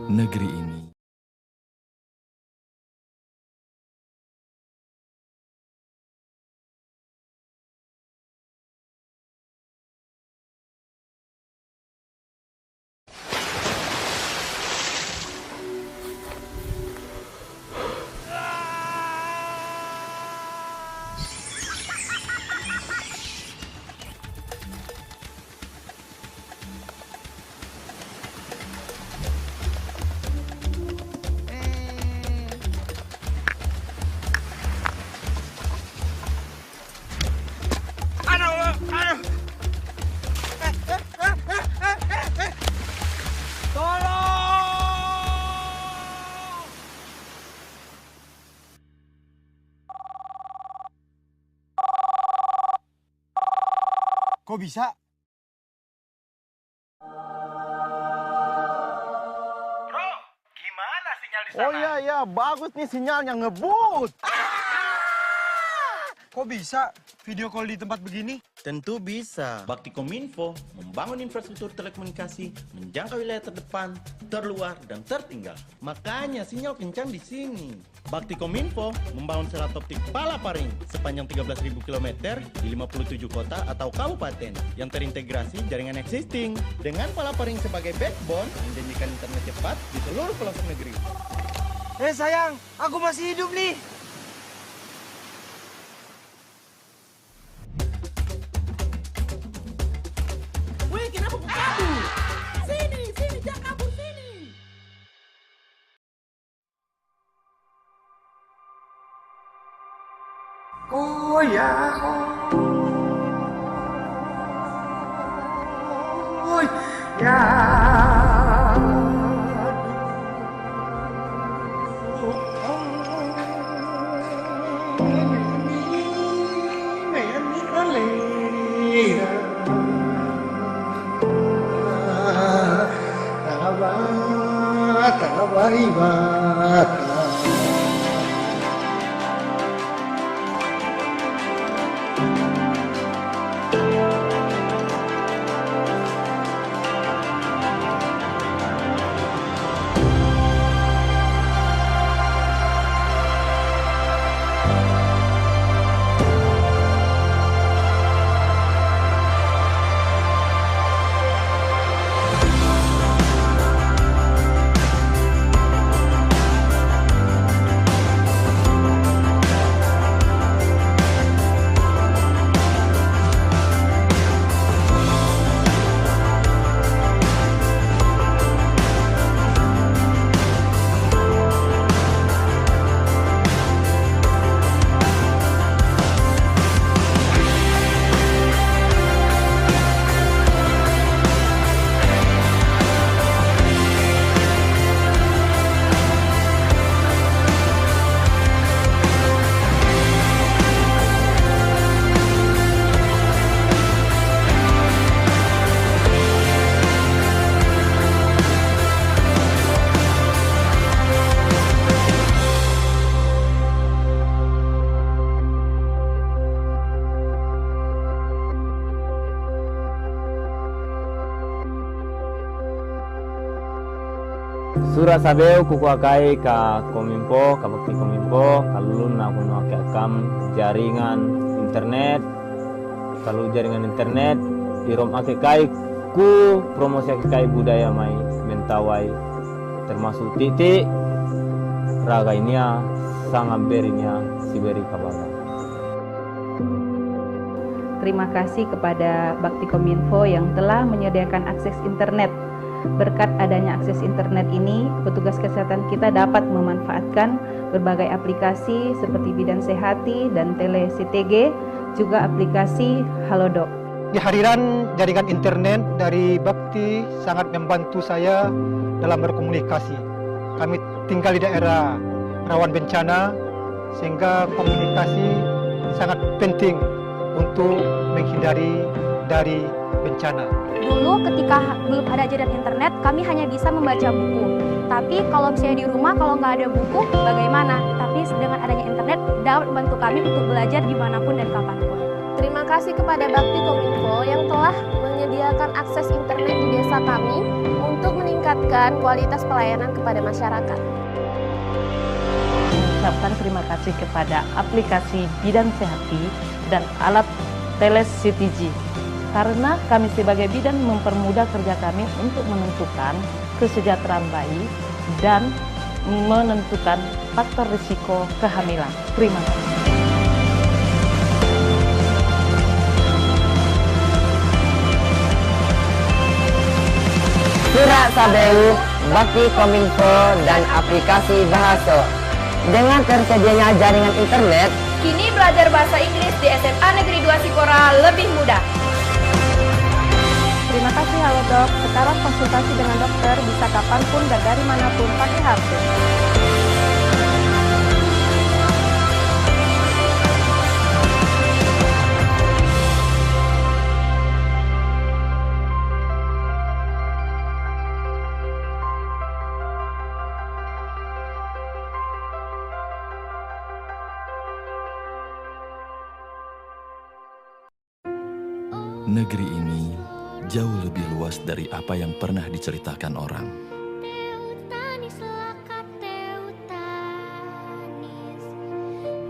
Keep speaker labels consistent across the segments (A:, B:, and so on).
A: negeri ini.
B: Kok bisa?
C: Bro, gimana sinyal di sana?
B: Oh iya, bagus nih sinyalnya ngebut. Kok bisa video call di tempat begini?
D: Tentu bisa. Baktikominfo membangun infrastruktur telekomunikasi menjangkau wilayah terdepan, terluar, dan tertinggal. Makanya sinyal kencang di sini. Baktikominfo membangun serat optik Palaparing sepanjang 13.000 km di 57 kota atau kabupaten yang terintegrasi jaringan existing. Dengan Palaparing sebagai backbone, menjanjikan internet cepat di seluruh pelosok negeri.
B: Sayang, aku masih hidup nih.
E: Weh, kenapa kau kabur? Sini, jangan kabur sini.
B: Oh ya, oh ya.
F: Sura sabeu kukuakai ka kominfo, ka bakti kominfo, kalulun na kuno akam jaringan internet, kalau jaringan internet, irom ake kai ku promosi ake kai budaya mai mentawai, termasuk titik raga inia, sangat berinya siberi kabaga.
G: Terima kasih kepada Baktikominfo yang telah menyediakan akses internet. Berkat adanya akses internet ini, petugas kesehatan kita dapat memanfaatkan berbagai aplikasi seperti Bidan Sehati dan Tele CTG, juga aplikasi Halodoc.
B: Kehadiran jaringan internet dari Bakti sangat membantu saya dalam berkomunikasi. Kami tinggal di daerah rawan bencana, sehingga komunikasi sangat penting untuk menghindari dari bencana.
H: Dulu ketika belum ada jaringan internet, kami hanya bisa membaca buku. Tapi kalau misalnya di rumah, kalau nggak ada buku, bagaimana? Tapi dengan adanya internet, dapat membantu kami untuk belajar dimanapun dan kapanpun.
I: Terima
A: kasih kepada Bakti Kominfo yang telah menyediakan akses internet di desa kami untuk meningkatkan kualitas pelayanan kepada masyarakat.
I: Mengucapkan terima kasih kepada aplikasi Bidan Sehati dan alat Teles CTG karena kami sebagai bidan mempermudah kerja kami untuk menentukan kesejahteraan bayi dan menentukan faktor risiko kehamilan. Terima kasih.
J: Surat Sabeu, Bakti Kominfo, dan aplikasi Bahaso. Dengan tersedianya jaringan internet,
A: Kini belajar bahasa Inggris di SMA Negeri 2 Sikora lebih mudah. Terima kasih Halodoc, sekarang konsultasi dengan dokter bisa kapanpun dan dari manapun pakai HP.
K: Negeri ini jauh lebih luas dari apa yang pernah diceritakan orang.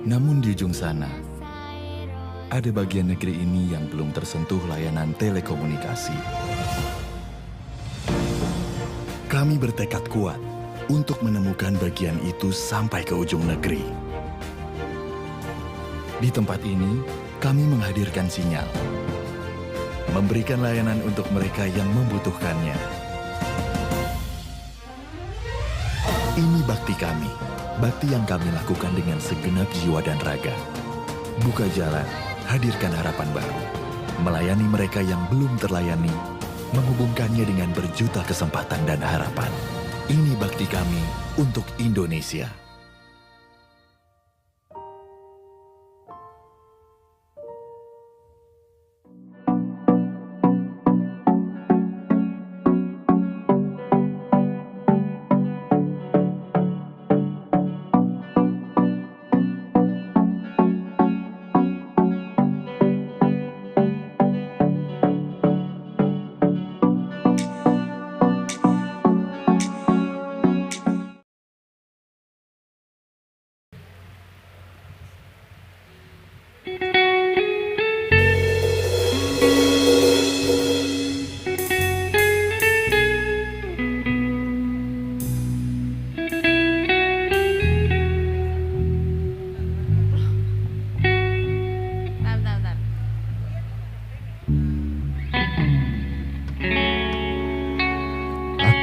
K: Namun di ujung sana, ada bagian negeri ini yang belum tersentuh layanan telekomunikasi. Kami bertekad kuat untuk menemukan bagian itu sampai ke ujung negeri. Di tempat ini, kami menghadirkan sinyal, memberikan layanan untuk mereka yang membutuhkannya. Ini bakti kami, bakti yang kami lakukan dengan segenap jiwa dan raga. Buka jalan, hadirkan harapan baru, melayani mereka yang belum terlayani, menghubungkannya dengan berjuta kesempatan dan harapan. Ini bakti kami untuk Indonesia.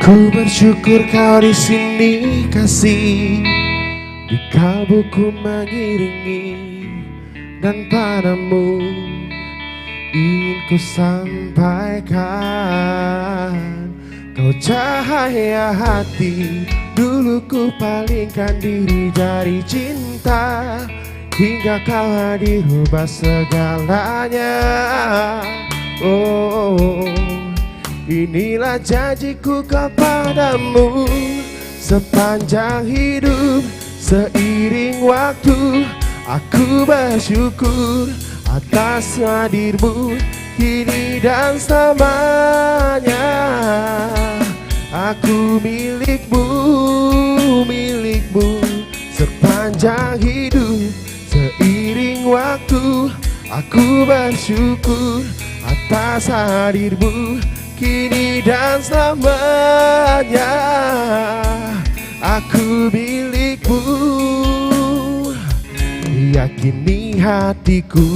L: Ku bersyukur kau di sini kasih, di kalbuku mengiringi, dan padamu ingin ku sampaikan. Kau cahaya hati, dulu ku palingkan diri dari cinta, hingga kau hadir ubah segalanya. Oh, inilah janjiku kepadamu, sepanjang hidup, seiring waktu, aku bersyukur atas hadirmu kini dan selamanya. Aku milikmu, milikmu, sepanjang hidup, seiring waktu, aku bersyukur atas hadirmu kini dan selamanya. Aku milikmu, yakini hatiku,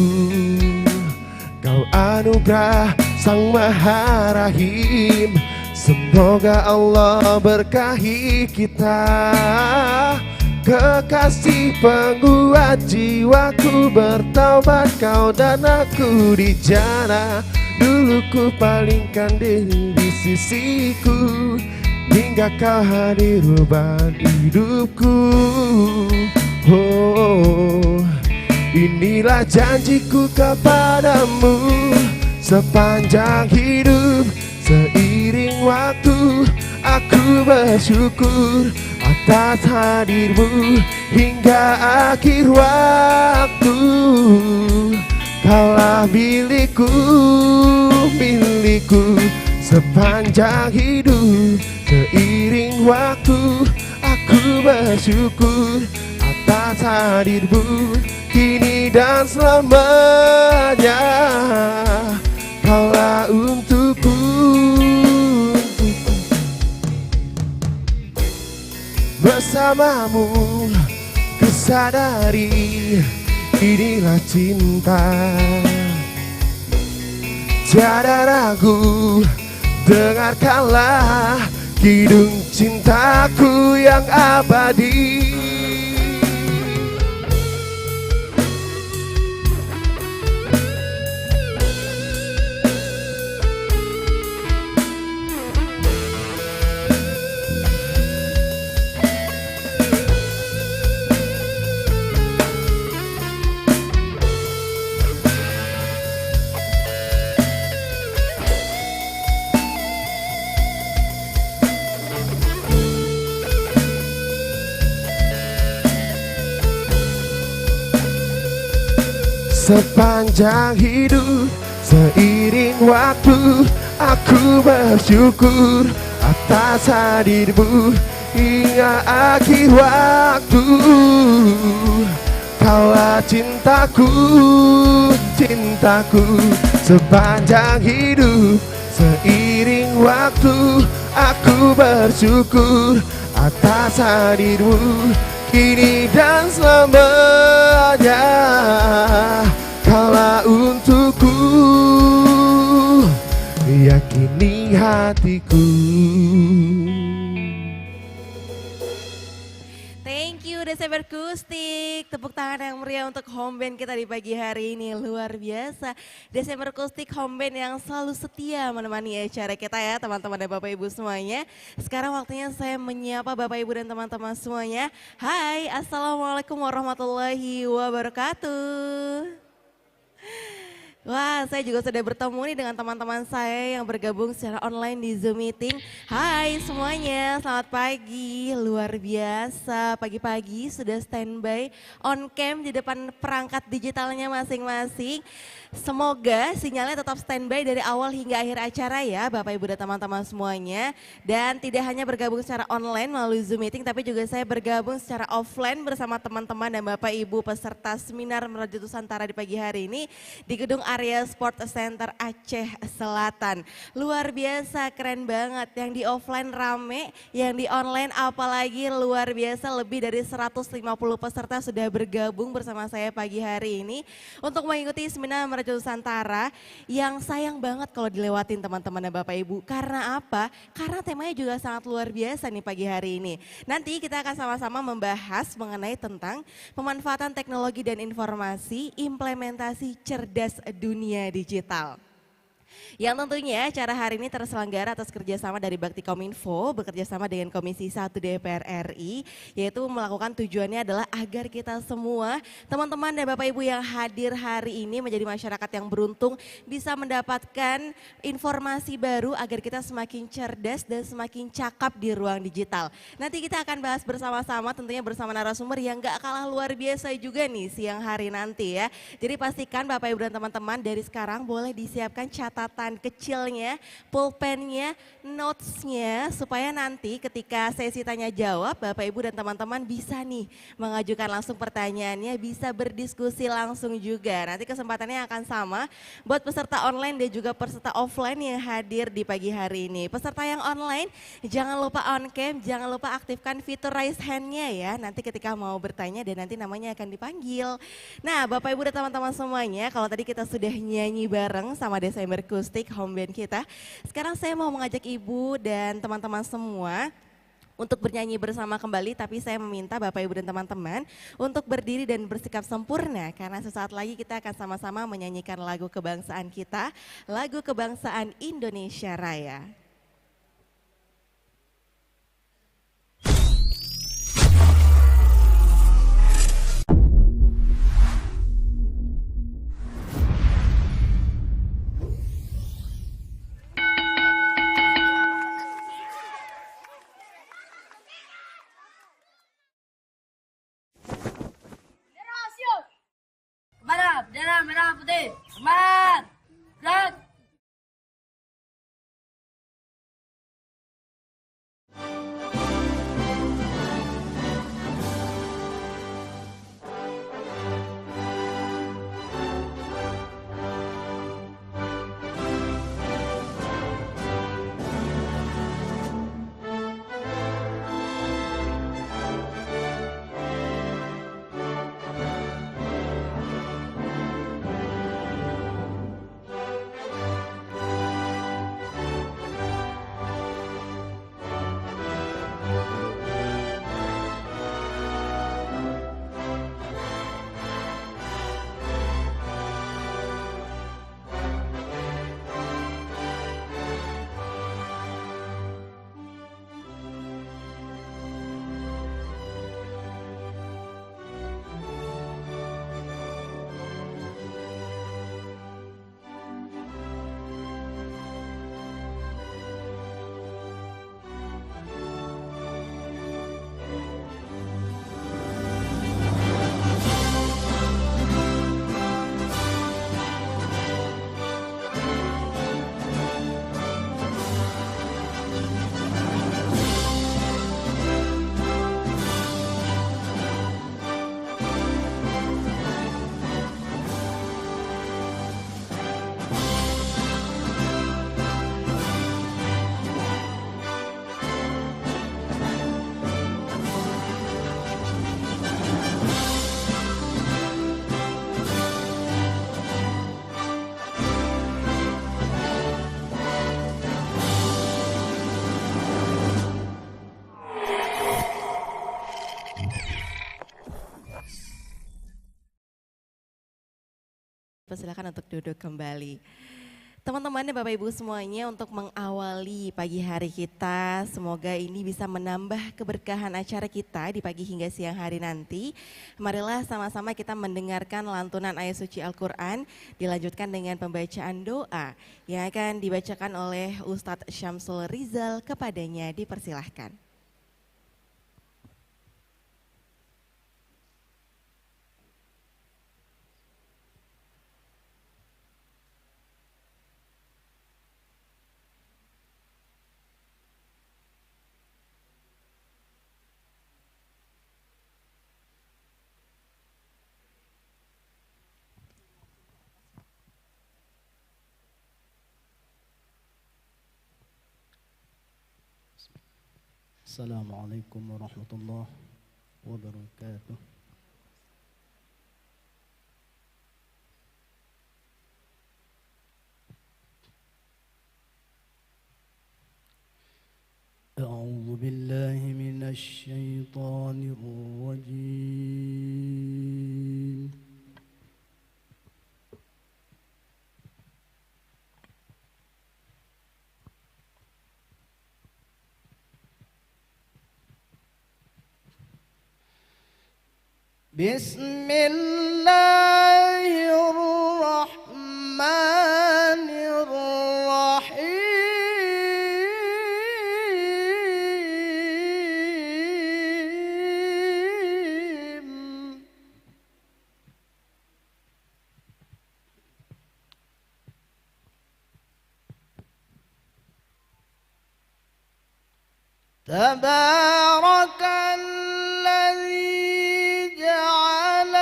L: kau anugerah Sang Maha Rahim. Semoga Allah berkahi kita, kekasih penguat jiwaku, bertaubat kau dan aku di jannah. Dulu ku palingkan diri di sisiku, hingga kau hadir ubah hidupku. Oh, inilah janjiku kepadamu, sepanjang hidup, seiring waktu, aku bersyukur atas hadirmu hingga akhir waktu. Kaulah milikku, milikku sepanjang hidup. Seiring waktu aku bersyukur atas hadirmu kini dan selamanya. Kaulah untukku. Bersamamu kusadari inilah cinta. Tiada ragu, dengarkanlah kidung cintaku yang abadi. Sepanjang hidup, seiring waktu, aku bersyukur atas hadirmu hingga akhir waktu. Kaulah cintaku, cintaku sepanjang hidup. Seiring waktu, aku bersyukur atas hadirmu kini dan selamanya. Kaulah untukku, yakini hatiku.
M: Thank you Desember Kustik. Tepuk tangan yang meriah untuk home band kita di pagi hari ini. Luar biasa. Desember Kustik home band yang selalu setia menemani acara kita ya teman-teman dan Bapak Ibu semuanya. Sekarang waktunya saya menyapa Bapak Ibu dan teman-teman semuanya. Hai, Assalamualaikum warahmatullahi wabarakatuh. Wah, saya juga sudah bertemu nih dengan teman-teman saya yang bergabung secara online di Zoom Meeting. Hai semuanya, selamat pagi. Luar biasa, pagi-pagi sudah standby on cam di depan perangkat digitalnya masing-masing. Semoga sinyalnya tetap standby dari awal hingga akhir acara ya Bapak Ibu dan teman-teman semuanya. Dan tidak hanya bergabung secara online melalui Zoom Meeting, tapi juga saya bergabung secara offline bersama teman-teman dan Bapak Ibu peserta seminar Meraja Nusantara di pagi hari ini di Gedung Area Sport Center Aceh Selatan. Luar biasa, keren banget. Yang di offline rame, yang di online apalagi luar biasa. Lebih dari 150 peserta sudah bergabung bersama saya pagi hari ini untuk mengikuti seminar Meraja Nusantara yang sayang banget kalau dilewatin teman-teman dan Bapak Ibu. Karena apa? Karena temanya juga sangat luar biasa nih pagi hari ini. Nanti kita akan sama-sama membahas mengenai tentang pemanfaatan teknologi dan informasi, implementasi cerdas dunia digital. Yang tentunya acara hari ini terselenggara atas kerjasama dari Bakti Kominfo bekerjasama dengan Komisi 1 DPR RI, yaitu melakukan tujuannya adalah agar kita semua teman-teman dan Bapak Ibu yang hadir hari ini menjadi masyarakat yang beruntung bisa mendapatkan informasi baru agar kita semakin cerdas dan semakin cakap di ruang digital. Nanti kita akan bahas bersama-sama tentunya bersama narasumber yang gak kalah luar biasa juga nih siang hari nanti ya. Jadi pastikan Bapak Ibu dan teman-teman dari sekarang boleh disiapkan catatan kecilnya, pulpennya, notesnya supaya nanti ketika sesi tanya jawab Bapak Ibu dan teman-teman bisa nih mengajukan langsung pertanyaannya, bisa berdiskusi langsung juga. Nanti kesempatannya akan sama buat peserta online dan juga peserta offline yang hadir di pagi hari ini. Peserta yang online jangan lupa on cam, jangan lupa aktifkan fitur raise hand-nya ya. Nanti ketika mau bertanya dan nanti namanya akan dipanggil. Nah Bapak Ibu dan teman-teman semuanya, kalau tadi kita sudah nyanyi bareng sama Desember Kustik home band kita. Sekarang saya mau mengajak Ibu dan teman-teman semua untuk bernyanyi bersama kembali, tapi saya meminta Bapak Ibu dan teman-teman untuk berdiri dan bersikap sempurna karena sesaat lagi kita akan sama-sama menyanyikan lagu kebangsaan kita, lagu kebangsaan Indonesia Raya.
N: Bendera merah putih.
M: dipersilakan untuk duduk kembali. Teman-teman dan Bapak Ibu semuanya, untuk mengawali pagi hari kita, semoga ini bisa menambah keberkahan acara kita di pagi hingga siang hari nanti. Marilah sama-sama kita mendengarkan lantunan ayat suci Al-Quran, dilanjutkan dengan pembacaan doa yang akan dibacakan oleh Ustadz Syamsul Rizal. Kepadanya dipersilahkan.
N: Assalamualaikum warahmatullahi wabarakatuh. أعوذ بالله من الشيطان الرجيم. بسم الله الرحمن الرحيم. تبارك الذي جعل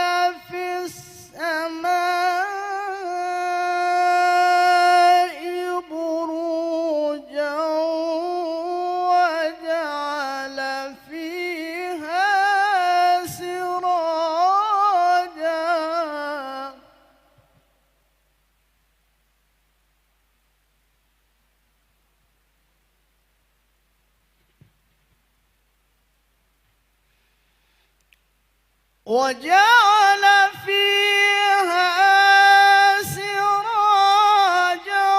N: في السماء بروجا وجعل فيها سراجا وجعل فيها سراجا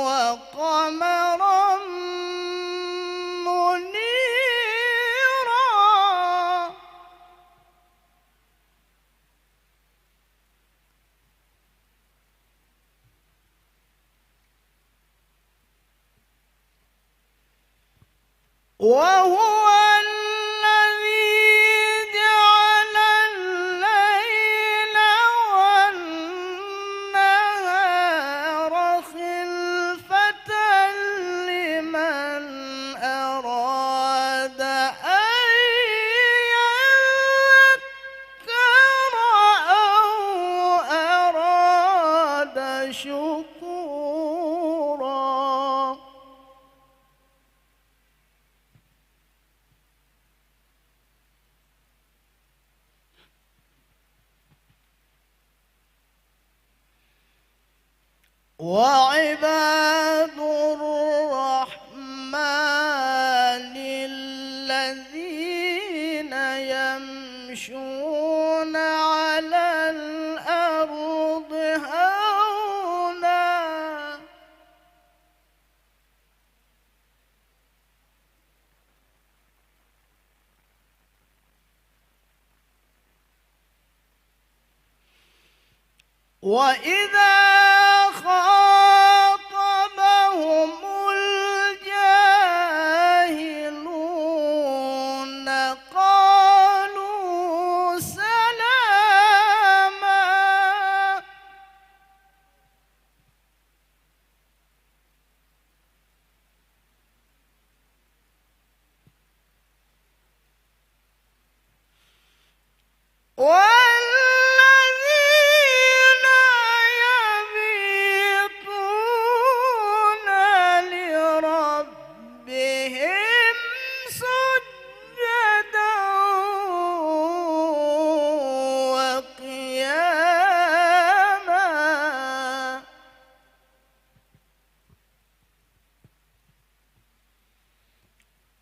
N: وقمرا منيرا وهو شكورا وعباد الرحمن الذين يمشون على الأرض هونا وإذا خاطبهم الجاهلون قالوا سلاما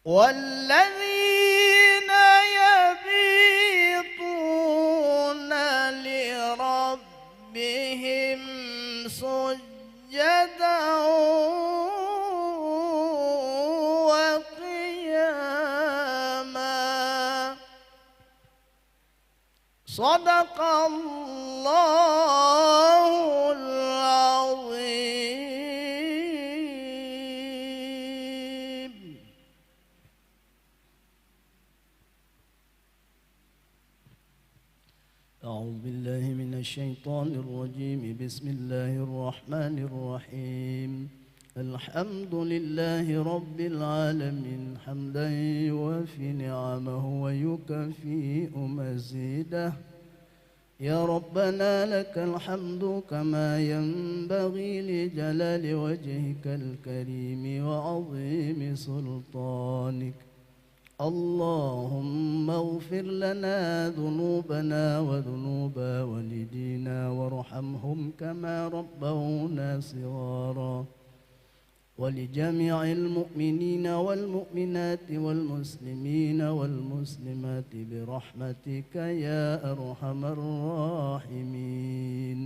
N: والذين يبيتون لربهم Sadaqallahul azim. أعوذ بالله من الشيطان الرجيم. بسم الله الرحمن الرحيم. الحمد لله رب العالمين حمدا يوافي نعمه ويكافئ مزيده. يا ربنا لك الحمد كما ينبغي لجلال وجهك الكريم وعظيم سلطانك. اللهم اغفر لنا ذنوبنا وذنوب والدينا وارحمهم كما ربونا صغارا. ولجميع المؤمنين والمؤمنات والمسلمين والمسلمات برحمتك يا أرحم الراحمين.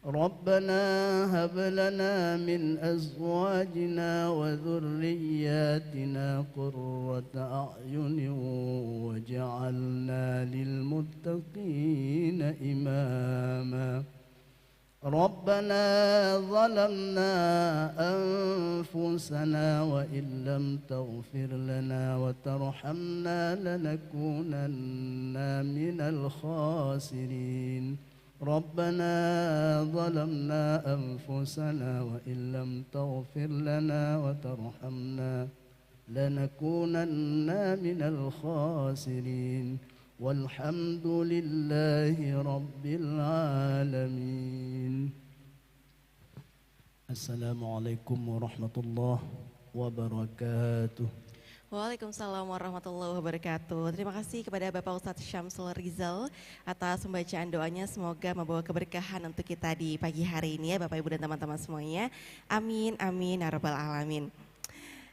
N: ربنا هب لنا من أزواجنا وذرياتنا قرة أعين واجعلنا للمتقين إماما. ربنا ظلمنا أنفسنا وإن لم تغفر لنا وترحمنا لنكونن من الخاسرين. ربنا ظلمنا أنفسنا وإن لم تغفر لنا وترحمنا لنكونن من الخاسرين. والحمد لله رب العالمين. السلام عليكم ورحمة الله وبركاته.
M: Waalaikumsalam warahmatullahi wabarakatuh. Terima kasih kepada Bapak Ustadz Syamsul Rizal atas pembacaan doanya. Semoga membawa keberkahan untuk kita di pagi hari ini ya Bapak Ibu dan teman-teman semuanya. Amin, amin, ya rabbal alamin.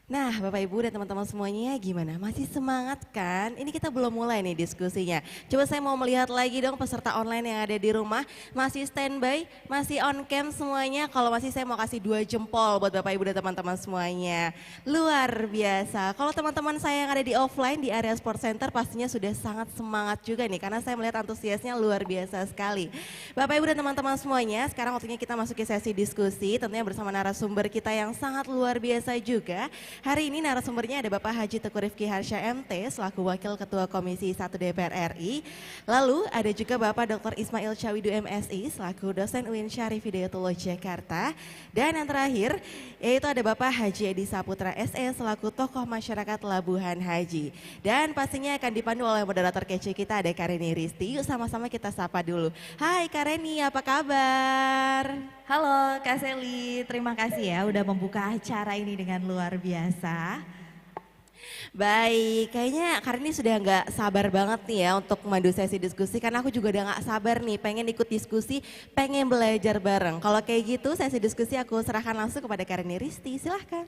M: Nah Bapak Ibu dan teman-teman semuanya gimana? Masih semangat kan? Ini kita belum mulai nih diskusinya. Coba saya mau melihat lagi dong peserta online yang ada di rumah. Masih standby, masih on cam semuanya. Kalau masih saya mau kasih 2 jempol buat Bapak Ibu dan teman-teman semuanya. Luar biasa. Kalau teman-teman saya yang ada di offline di area Sport Center pastinya sudah sangat semangat juga nih. Karena saya melihat antusiasnya luar biasa sekali. Bapak Ibu dan teman-teman semuanya sekarang waktunya kita masuk ke sesi diskusi. Tentunya bersama narasumber kita yang sangat luar biasa juga. Hari ini narasumbernya ada Bapak Haji Teguh Rifki Harsha MT selaku Wakil Ketua Komisi 1 DPR RI. Lalu ada juga Bapak Dr. Ismail Cawidu MSI selaku dosen UIN Syarif Hidayatullah Jakarta. Dan yang terakhir yaitu ada Bapak Haji Edi Saputra SE selaku tokoh masyarakat Labuhan Haji. Dan pastinya akan dipandu oleh moderator kece kita ada Kareni Risti. Yuk sama-sama kita sapa dulu. Hai Kareni, apa kabar?
O: Halo Kak Seli, terima kasih ya udah membuka acara ini dengan luar biasa.
M: Baik, kayaknya Kareni sudah nggak sabar banget nih ya untuk memandu sesi diskusi. Karena aku juga udah nggak sabar nih, pengen ikut diskusi, pengen belajar bareng. Kalau kayak gitu sesi diskusi aku serahkan langsung kepada Kareni Risti, silahkan.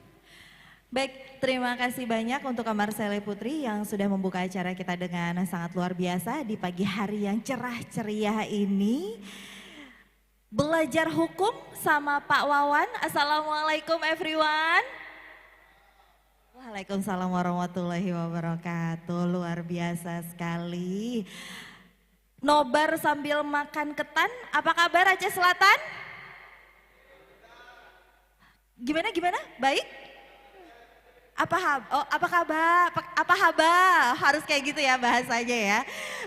O: Baik, terima kasih banyak untuk Kamar Sele Putri yang sudah membuka acara kita dengan sangat luar biasa di pagi hari yang cerah ceria ini. Belajar hukum sama Pak Wawan. Assalamualaikum everyone. Waalaikumsalam warahmatullahi wabarakatuh. Luar biasa sekali. Nobar sambil makan ketan. Apa kabar Aceh Selatan? Gimana? Baik? Apa kabar? Apa haba? Harus kayak gitu ya bahasanya ya.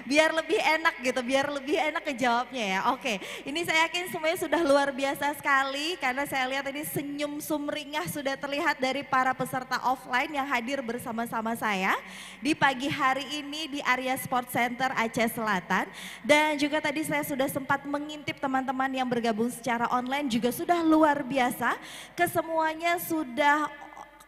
O: Biar lebih enak gitu, biar lebih enak kejawabnya ya. Oke, ini saya yakin semuanya sudah luar biasa sekali karena saya lihat ini senyum sumringah sudah terlihat dari para peserta offline yang hadir bersama-sama saya di pagi hari ini di area Sport Center Aceh Selatan. Dan juga tadi saya sudah sempat mengintip teman-teman yang bergabung secara online juga sudah luar biasa. Kesemuanya sudah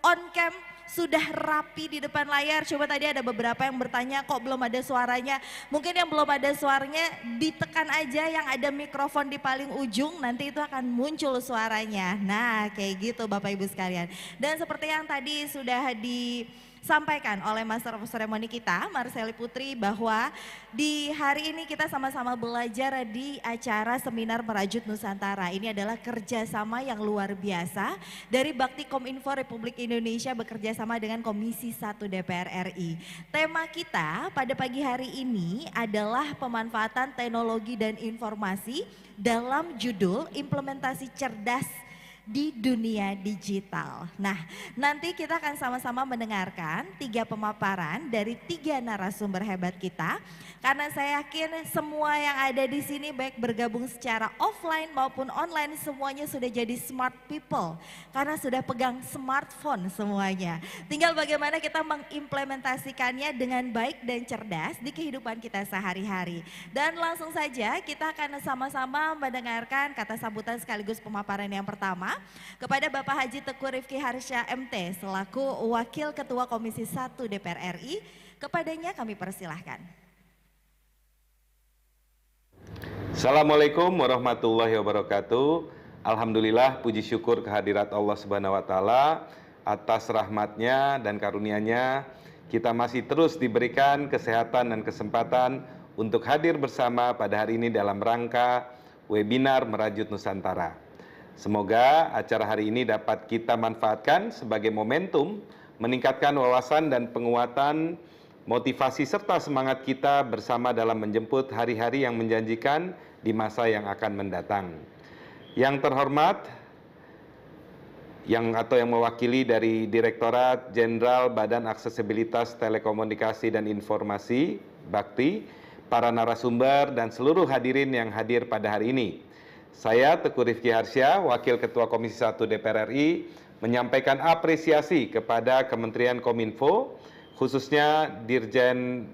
O: on cam, sudah rapi di depan layar. Coba tadi ada beberapa yang bertanya kok belum ada suaranya. Mungkin yang belum ada suaranya ditekan aja yang ada mikrofon di paling ujung, nanti itu akan muncul suaranya. Nah kayak gitu Bapak Ibu sekalian. Dan seperti yang tadi sudah disampaikan oleh Master of Ceremony kita, Marceli Putri, bahwa di hari ini kita sama-sama belajar di acara Seminar Merajut Nusantara. Ini adalah kerjasama yang luar biasa dari Bakti Kominfo Republik Indonesia bekerja sama dengan Komisi 1 DPR RI. Tema kita pada pagi hari ini adalah pemanfaatan teknologi dan informasi dalam judul implementasi cerdas di dunia digital. Nah, nanti kita akan sama-sama mendengarkan 3 pemaparan dari 3 narasumber hebat kita. Karena saya yakin semua yang ada di sini baik bergabung secara offline maupun online semuanya sudah jadi smart people. Karena sudah pegang smartphone semuanya. Tinggal bagaimana kita mengimplementasikannya dengan baik dan cerdas di kehidupan kita sehari-hari. Dan langsung saja kita akan sama-sama mendengarkan kata sambutan sekaligus pemaparan yang pertama kepada Bapak Haji Teguh Rifki Harsha MT selaku Wakil Ketua Komisi 1 DPR RI. Kepadanya kami persilahkan.
P: Assalamualaikum warahmatullahi wabarakatuh. Alhamdulillah, puji syukur kehadirat Allah Subhanahu wa taala atas rahmatnya dan karunia-Nya kita masih terus diberikan kesehatan dan kesempatan untuk hadir bersama pada hari ini dalam rangka webinar Merajut Nusantara. Semoga acara hari ini dapat kita manfaatkan sebagai momentum meningkatkan wawasan dan penguatan motivasi serta semangat kita bersama dalam menjemput hari-hari yang menjanjikan di masa yang akan mendatang. Yang terhormat yang mewakili dari Direktorat Jenderal Badan Aksesibilitas Telekomunikasi dan Informasi Bakti, para narasumber dan seluruh hadirin yang hadir pada hari ini. Saya Teguh Rifki Harsha, Wakil Ketua Komisi 1 DPR RI, menyampaikan apresiasi kepada Kementerian Kominfo, khususnya Dirjen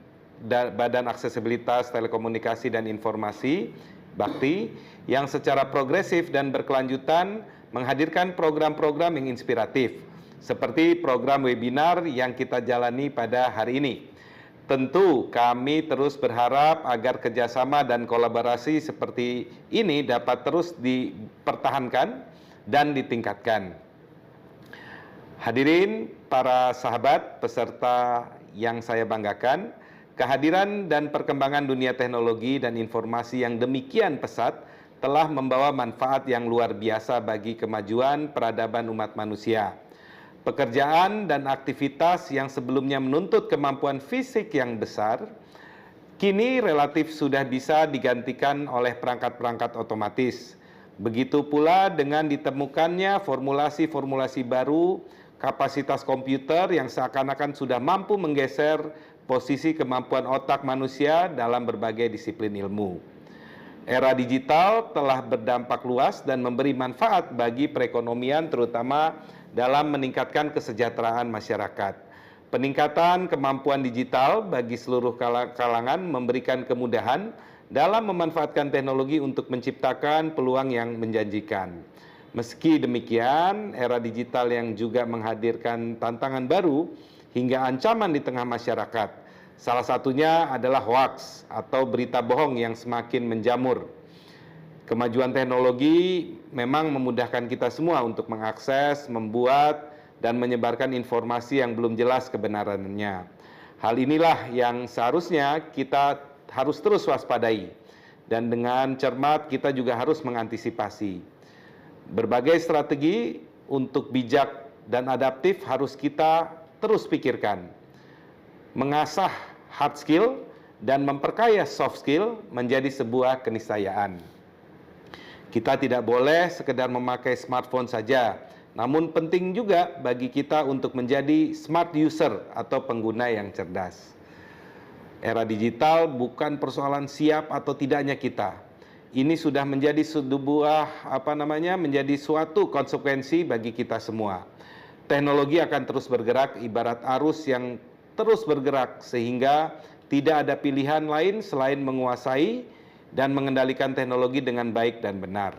P: Badan Aksesibilitas Telekomunikasi dan Informasi Bakti, yang secara progresif dan berkelanjutan menghadirkan program-program yang inspiratif, seperti program webinar yang kita jalani pada hari ini. Tentu kami terus berharap agar kerjasama dan kolaborasi seperti ini dapat terus dipertahankan dan ditingkatkan. Hadirin para sahabat peserta yang saya banggakan, kehadiran dan perkembangan dunia teknologi dan informasi yang demikian pesat telah membawa manfaat yang luar biasa bagi kemajuan peradaban umat manusia. Pekerjaan dan aktivitas yang sebelumnya menuntut kemampuan fisik yang besar, kini relatif sudah bisa digantikan oleh perangkat-perangkat otomatis. Begitu pula dengan ditemukannya formulasi-formulasi baru, kapasitas komputer yang seakan-akan sudah mampu menggeser posisi kemampuan otak manusia dalam berbagai disiplin ilmu. Era digital telah berdampak luas dan memberi manfaat bagi perekonomian, terutama dalam meningkatkan kesejahteraan masyarakat. Peningkatan kemampuan digital bagi seluruh kalangan memberikan kemudahan dalam memanfaatkan teknologi untuk menciptakan peluang yang menjanjikan. Meski demikian, era digital yang juga menghadirkan tantangan baru hingga ancaman di tengah masyarakat. Salah satunya adalah hoaks atau berita bohong yang semakin menjamur. Kemajuan teknologi memang memudahkan kita semua untuk mengakses, membuat, dan menyebarkan informasi yang belum jelas kebenarannya. Hal inilah yang seharusnya kita harus terus waspadai. Dan dengan cermat kita juga harus mengantisipasi. Berbagai strategi untuk bijak dan adaptif harus kita terus pikirkan. Mengasah hard skill dan memperkaya soft skill menjadi sebuah keniscayaan. Kita tidak boleh sekedar memakai smartphone saja, namun penting juga bagi kita untuk menjadi smart user atau pengguna yang cerdas. Era digital bukan persoalan siap atau tidaknya kita. Ini sudah menjadi menjadi suatu konsekuensi bagi kita semua. Teknologi akan terus bergerak ibarat arus yang terus bergerak sehingga tidak ada pilihan lain selain menguasai dan mengendalikan teknologi dengan baik dan benar.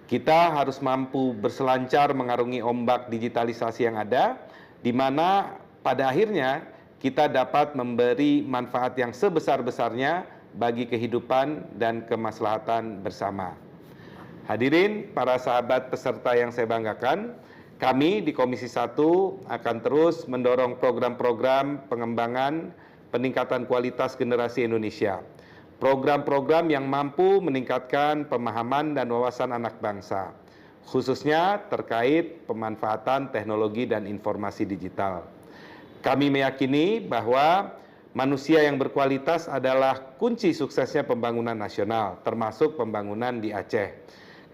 P: Kita harus mampu berselancar mengarungi ombak digitalisasi yang ada, di mana pada akhirnya kita dapat memberi manfaat yang sebesar-besarnya bagi kehidupan dan kemaslahatan bersama. Hadirin, para sahabat peserta yang saya banggakan, Kami di Komisi 1 akan terus mendorong program-program pengembangan peningkatan kualitas generasi Indonesia. Program-program yang mampu meningkatkan pemahaman dan wawasan anak bangsa, khususnya terkait pemanfaatan teknologi dan informasi digital. Kami meyakini bahwa manusia yang berkualitas adalah kunci suksesnya pembangunan nasional, termasuk pembangunan di Aceh.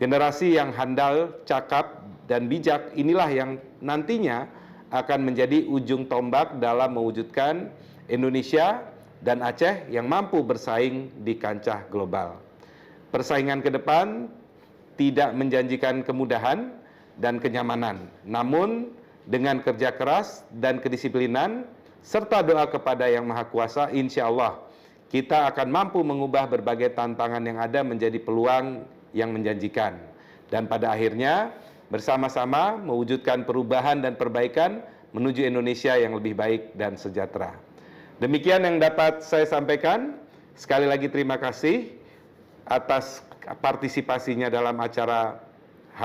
P: Generasi yang handal, cakap, dan bijak inilah yang nantinya akan menjadi ujung tombak dalam mewujudkan Indonesia dan Aceh yang mampu bersaing di kancah global. Persaingan ke depan tidak menjanjikan kemudahan dan kenyamanan, namun dengan kerja keras dan kedisiplinan, serta doa kepada Yang Maha Kuasa, insya Allah kita akan mampu mengubah berbagai tantangan yang ada menjadi peluang yang menjanjikan. Dan pada akhirnya bersama-sama mewujudkan perubahan dan perbaikan menuju Indonesia yang lebih baik dan sejahtera. Demikian yang dapat saya sampaikan. Sekali lagi terima kasih atas partisipasinya dalam acara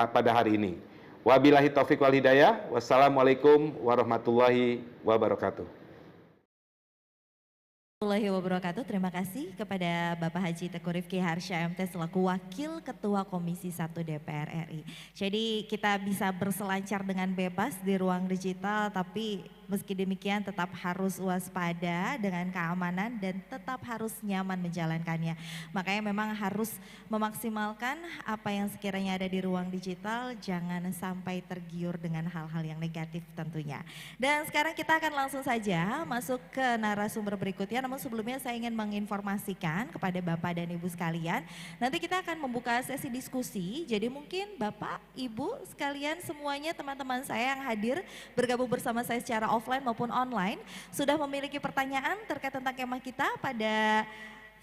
P: pada hari ini. Wabillahi taufiq wal hidayah. Wassalamualaikum warahmatullahi wabarakatuh.
O: Terima kasih kepada Bapak Haji Teguh Rifki Harsha MT selaku Wakil Ketua Komisi 1 DPR RI. Jadi kita bisa berselancar dengan bebas di ruang digital, tapi meski demikian tetap harus waspada dengan keamanan dan tetap harus nyaman menjalankannya. Makanya memang harus memaksimalkan apa yang sekiranya ada di ruang digital, jangan sampai tergiur dengan hal-hal yang negatif tentunya. Dan sekarang kita akan langsung saja masuk ke narasumber berikutnya. Namun sebelumnya saya ingin menginformasikan kepada Bapak dan Ibu sekalian, nanti kita akan membuka sesi diskusi. Jadi mungkin Bapak, Ibu sekalian semuanya, teman-teman saya yang hadir bergabung bersama saya secara offline maupun online, sudah memiliki pertanyaan terkait tentang kemah kita pada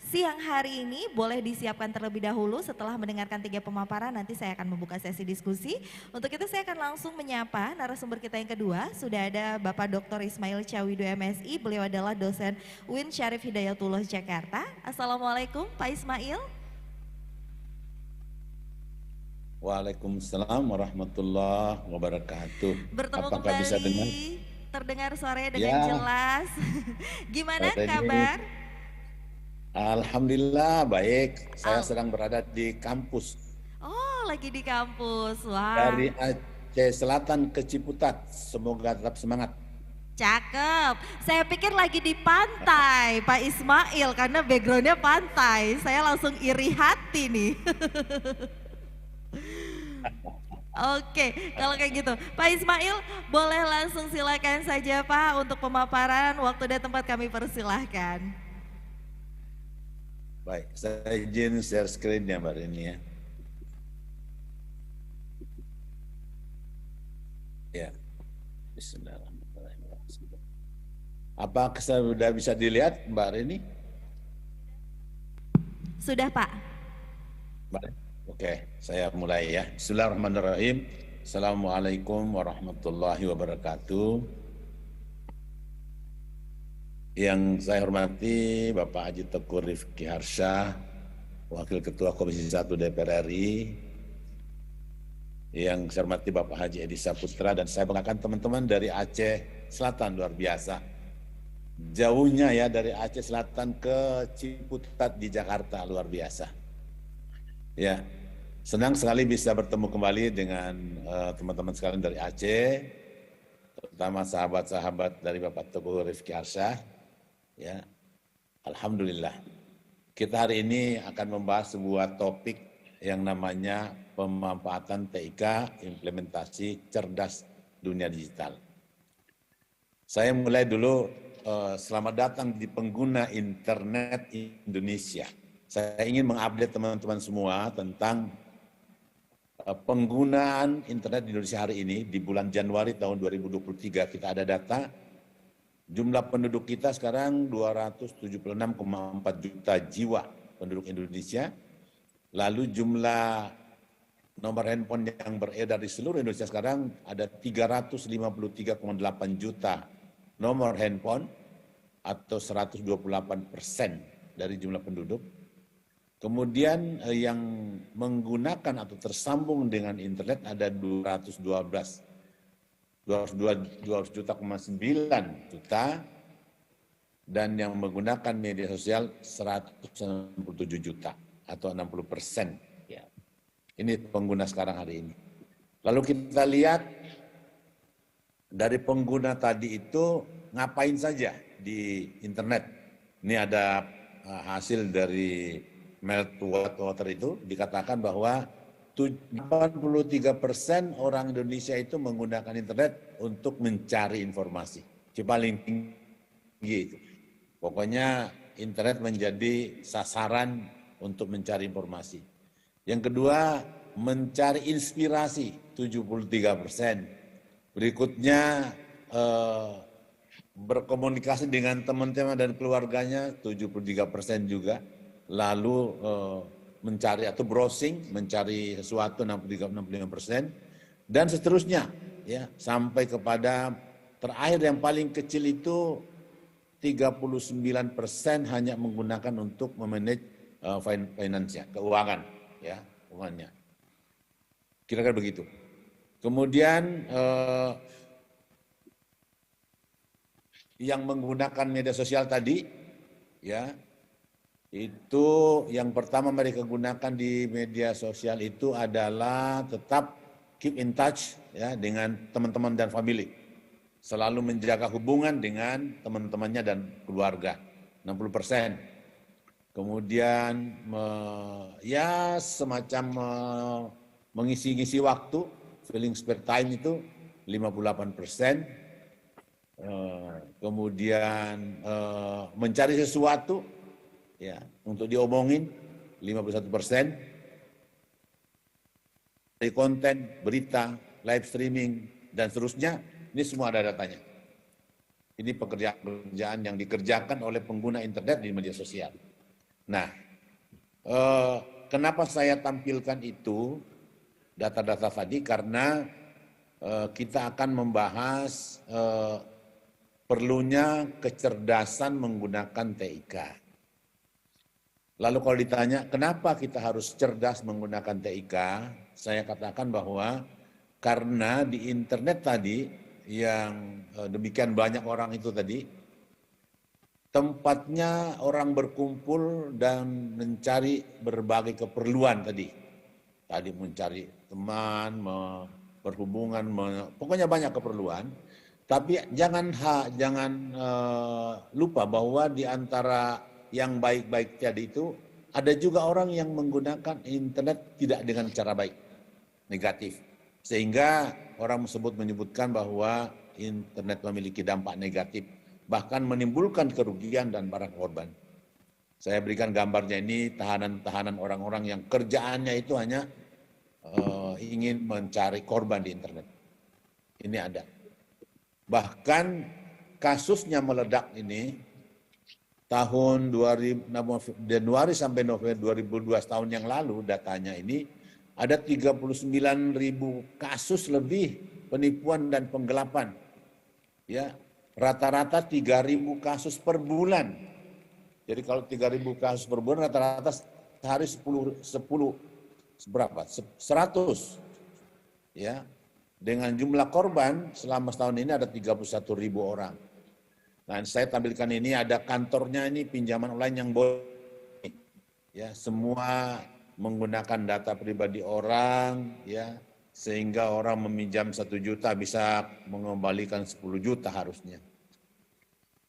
O: siang hari ini, boleh disiapkan terlebih dahulu. Setelah mendengarkan 3 pemaparan, nanti saya akan membuka sesi diskusi. Untuk itu saya akan langsung menyapa narasumber kita yang kedua. Sudah ada Bapak Dr. Ismail Cawidu MSI, beliau adalah dosen UIN Syarif Hidayatullah Jakarta. Assalamualaikum Pak Ismail.
Q: Waalaikumsalam warahmatullahi wabarakatuh.
O: Bertemu
Q: Apakah
O: kembali,
Q: bisa dengar?
O: terdengar suaranya dengan jelas. Gimana kabar?
Q: Alhamdulillah baik, saya sedang berada di kampus.
O: Oh, lagi di kampus, wah.
Q: Dari Aceh Selatan ke Ciputat, semoga tetap semangat.
O: Cakep, saya pikir lagi di pantai Pak Ismail karena backgroundnya pantai, saya langsung iri hati nih. Oke, kalau kayak gitu Pak Ismail boleh langsung silakan saja Pak untuk pemaparan, waktu dan tempat kami persilahkan.
Q: Baik, saya izin share screen-nya Mbak Rini ya. Ya, bismillahirrahmanirrahim. Apakah sudah bisa dilihat Mbak Rini?
O: Sudah Pak.
Q: Baik, oke, saya mulai ya. Bismillahirrahmanirrahim. Assalamualaikum warahmatullahi wabarakatuh. Yang saya hormati Bapak Haji Teguh Rifki Harsha, Wakil Ketua Komisi 1 DPR RI. Yang saya hormati Bapak Haji Edi Saputra, dan saya banggakan teman-teman dari Aceh Selatan, luar biasa. Jauhnya ya dari Aceh Selatan ke Ciputat di Jakarta, luar biasa. Ya, senang sekali bisa bertemu kembali dengan teman-teman sekalian dari Aceh, terutama sahabat-sahabat dari Bapak Teguh Rifki Harsha. Ya, alhamdulillah. Kita hari ini akan membahas sebuah topik yang namanya pemanfaatan TIK implementasi cerdas dunia digital. Saya mulai dulu, selamat datang di pengguna internet Indonesia. Saya ingin mengupdate teman-teman semua tentang penggunaan internet di Indonesia hari ini. Di bulan Januari tahun 2023 kita ada data. Jumlah penduduk kita sekarang 276,4 juta jiwa penduduk Indonesia. Lalu jumlah nomor handphone yang beredar di seluruh Indonesia sekarang ada 353,8 juta nomor handphone atau 128% dari jumlah penduduk. Kemudian yang menggunakan atau tersambung dengan internet ada 212 200,9 juta, dan yang menggunakan media sosial 197 juta atau 60%. Ya. Ini pengguna sekarang hari ini. Lalu kita lihat dari pengguna tadi itu ngapain saja di internet. Ini ada hasil dari Meltwater itu dikatakan bahwa 83% orang Indonesia itu menggunakan internet untuk mencari informasi. Paling tinggi itu. Pokoknya internet menjadi sasaran untuk mencari informasi. Yang kedua, mencari inspirasi 73%. Berikutnya berkomunikasi dengan teman-teman dan keluarganya 73% juga. Lalu mencari atau browsing, mencari sesuatu 65%, dan seterusnya, ya, sampai kepada terakhir yang paling kecil itu 39% hanya menggunakan untuk memanage finance-nya, keuangan, ya, keuangannya. Kira-kira begitu. Kemudian yang menggunakan media sosial tadi, ya, itu yang pertama mereka gunakan di media sosial itu adalah tetap keep in touch, ya, dengan teman-teman dan family. Selalu menjaga hubungan dengan teman-temannya dan keluarga, 60%. Kemudian ya semacam mengisi-ngisi waktu, filling spare time itu 58%. Kemudian mencari sesuatu, ya, untuk diomongin 51%. Dari konten, berita, live streaming, dan seterusnya, ini semua ada datanya. Ini pekerjaan yang dikerjakan oleh pengguna internet di media sosial. Nah, kenapa saya tampilkan itu, data-data tadi, karena kita akan membahas perlunya kecerdasan menggunakan TIK. Lalu kalau ditanya, kenapa kita harus cerdas menggunakan TIK? Saya katakan bahwa karena di internet tadi, yang demikian banyak orang itu tadi, tempatnya orang berkumpul dan mencari berbagai keperluan tadi. Tadi mencari teman, berhubungan, pokoknya banyak keperluan. Tapi jangan lupa bahwa di antara yang baik-baik tadi itu, ada juga orang yang menggunakan internet tidak dengan cara baik, negatif. Sehingga orang tersebut menyebutkan bahwa internet memiliki dampak negatif, bahkan menimbulkan kerugian dan para korban. Saya berikan gambarnya ini, tahanan-tahanan orang-orang yang kerjaannya itu hanya ingin mencari korban di internet. Ini ada. Bahkan kasusnya meledak ini, tahun Januari sampai November 2012 tahun yang lalu, datanya ini ada 39.000 kasus lebih penipuan dan penggelapan. Ya, rata-rata 3.000 kasus per bulan. Jadi kalau 3.000 kasus per bulan, rata-rata sehari 100. Ya, dengan jumlah korban selama setahun ini ada 31.000 orang. Nah, saya tampilkan ini ada kantornya ini pinjaman online yang boleh. Ya, semua menggunakan data pribadi orang, ya, sehingga orang meminjam 1 juta bisa mengembalikan 10 juta harusnya.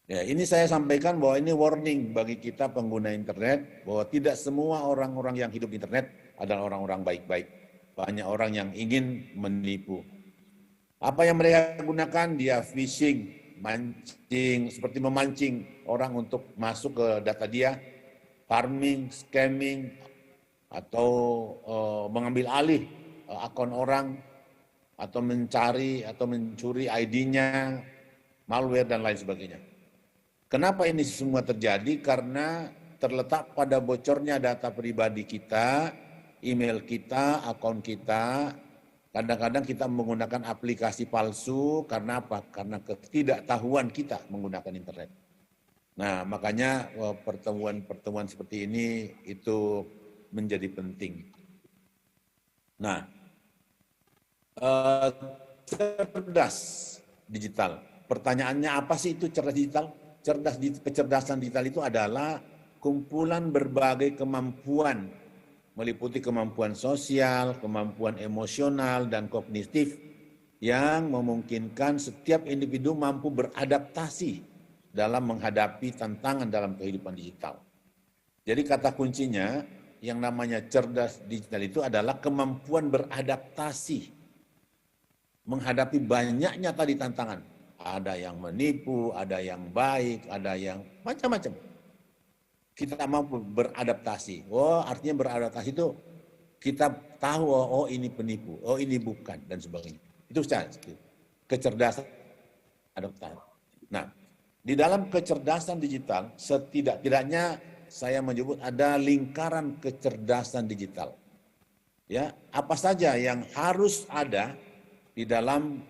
Q: Ya, ini saya sampaikan bahwa ini warning bagi kita pengguna internet, bahwa tidak semua orang-orang yang hidup di internet adalah orang-orang baik-baik. Banyak orang yang ingin menipu. Apa yang mereka gunakan? Dia phishing, mancing, seperti memancing orang untuk masuk ke data dia, farming, scamming, atau mengambil alih akun orang, atau mencari atau mencuri ID-nya, malware dan lain sebagainya. Kenapa ini semua terjadi? Karena terletak pada bocornya data pribadi kita, email kita, akun kita. Kadang-kadang kita menggunakan aplikasi palsu, karena apa? Karena ketidaktahuan kita menggunakan internet. Nah, makanya pertemuan-pertemuan seperti ini itu menjadi penting. Nah, cerdas digital. Pertanyaannya apa sih itu cerdas digital? Kecerdasan digital itu adalah kumpulan berbagai kemampuan, meliputi kemampuan sosial, kemampuan emosional, dan kognitif yang memungkinkan setiap individu mampu beradaptasi dalam menghadapi tantangan dalam kehidupan digital. Jadi kata kuncinya yang namanya cerdas digital itu adalah kemampuan beradaptasi menghadapi banyaknya tadi tantangan. Ada yang menipu, ada yang baik, ada yang macam-macam. Kita mampu beradaptasi. Oh, artinya beradaptasi itu kita tahu oh ini penipu, oh ini bukan, dan sebagainya. Itu secara kecerdasan adaptasi. Nah, di dalam kecerdasan digital setidak-tidaknya saya menyebut ada lingkaran kecerdasan digital. Ya, apa saja yang harus ada di dalam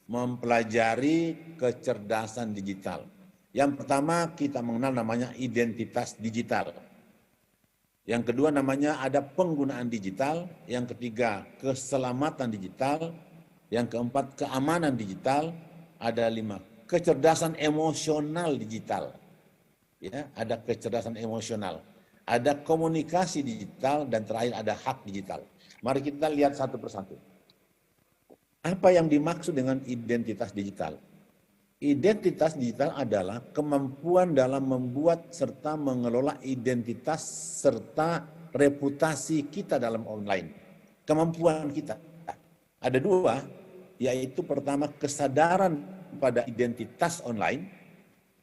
Q: mempelajari kecerdasan digital. Yang pertama kita mengenal namanya identitas digital. Yang kedua namanya ada penggunaan digital. Yang ketiga keselamatan digital. Yang keempat keamanan digital. Ada 5 kecerdasan emosional digital. Ya, ada kecerdasan emosional. Ada komunikasi digital dan terakhir ada hak digital. Mari kita lihat satu persatu. Apa yang dimaksud dengan identitas digital? Identitas digital adalah kemampuan dalam membuat serta mengelola identitas serta reputasi kita dalam online. Kemampuan kita. Ada 2, yaitu pertama kesadaran pada identitas online,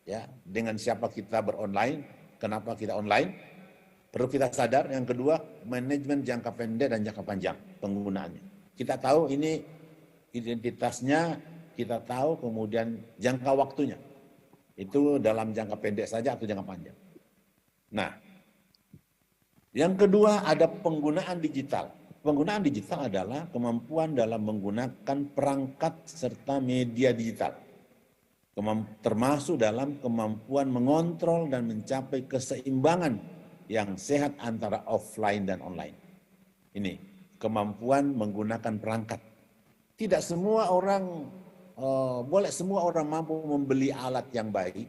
Q: ya, dengan siapa kita beronline, kenapa kita online, perlu kita sadar. Yang kedua, manajemen jangka pendek dan jangka panjang penggunaannya. Kita tahu ini identitasnya, kita tahu kemudian jangka waktunya. Itu dalam jangka pendek saja atau jangka panjang. Nah, yang kedua ada penggunaan digital. Penggunaan digital adalah kemampuan dalam menggunakan perangkat serta media digital. Termasuk dalam kemampuan mengontrol dan mencapai keseimbangan yang sehat antara offline dan online. Ini kemampuan menggunakan perangkat. Tidak semua orang, boleh semua orang mampu membeli alat yang baik,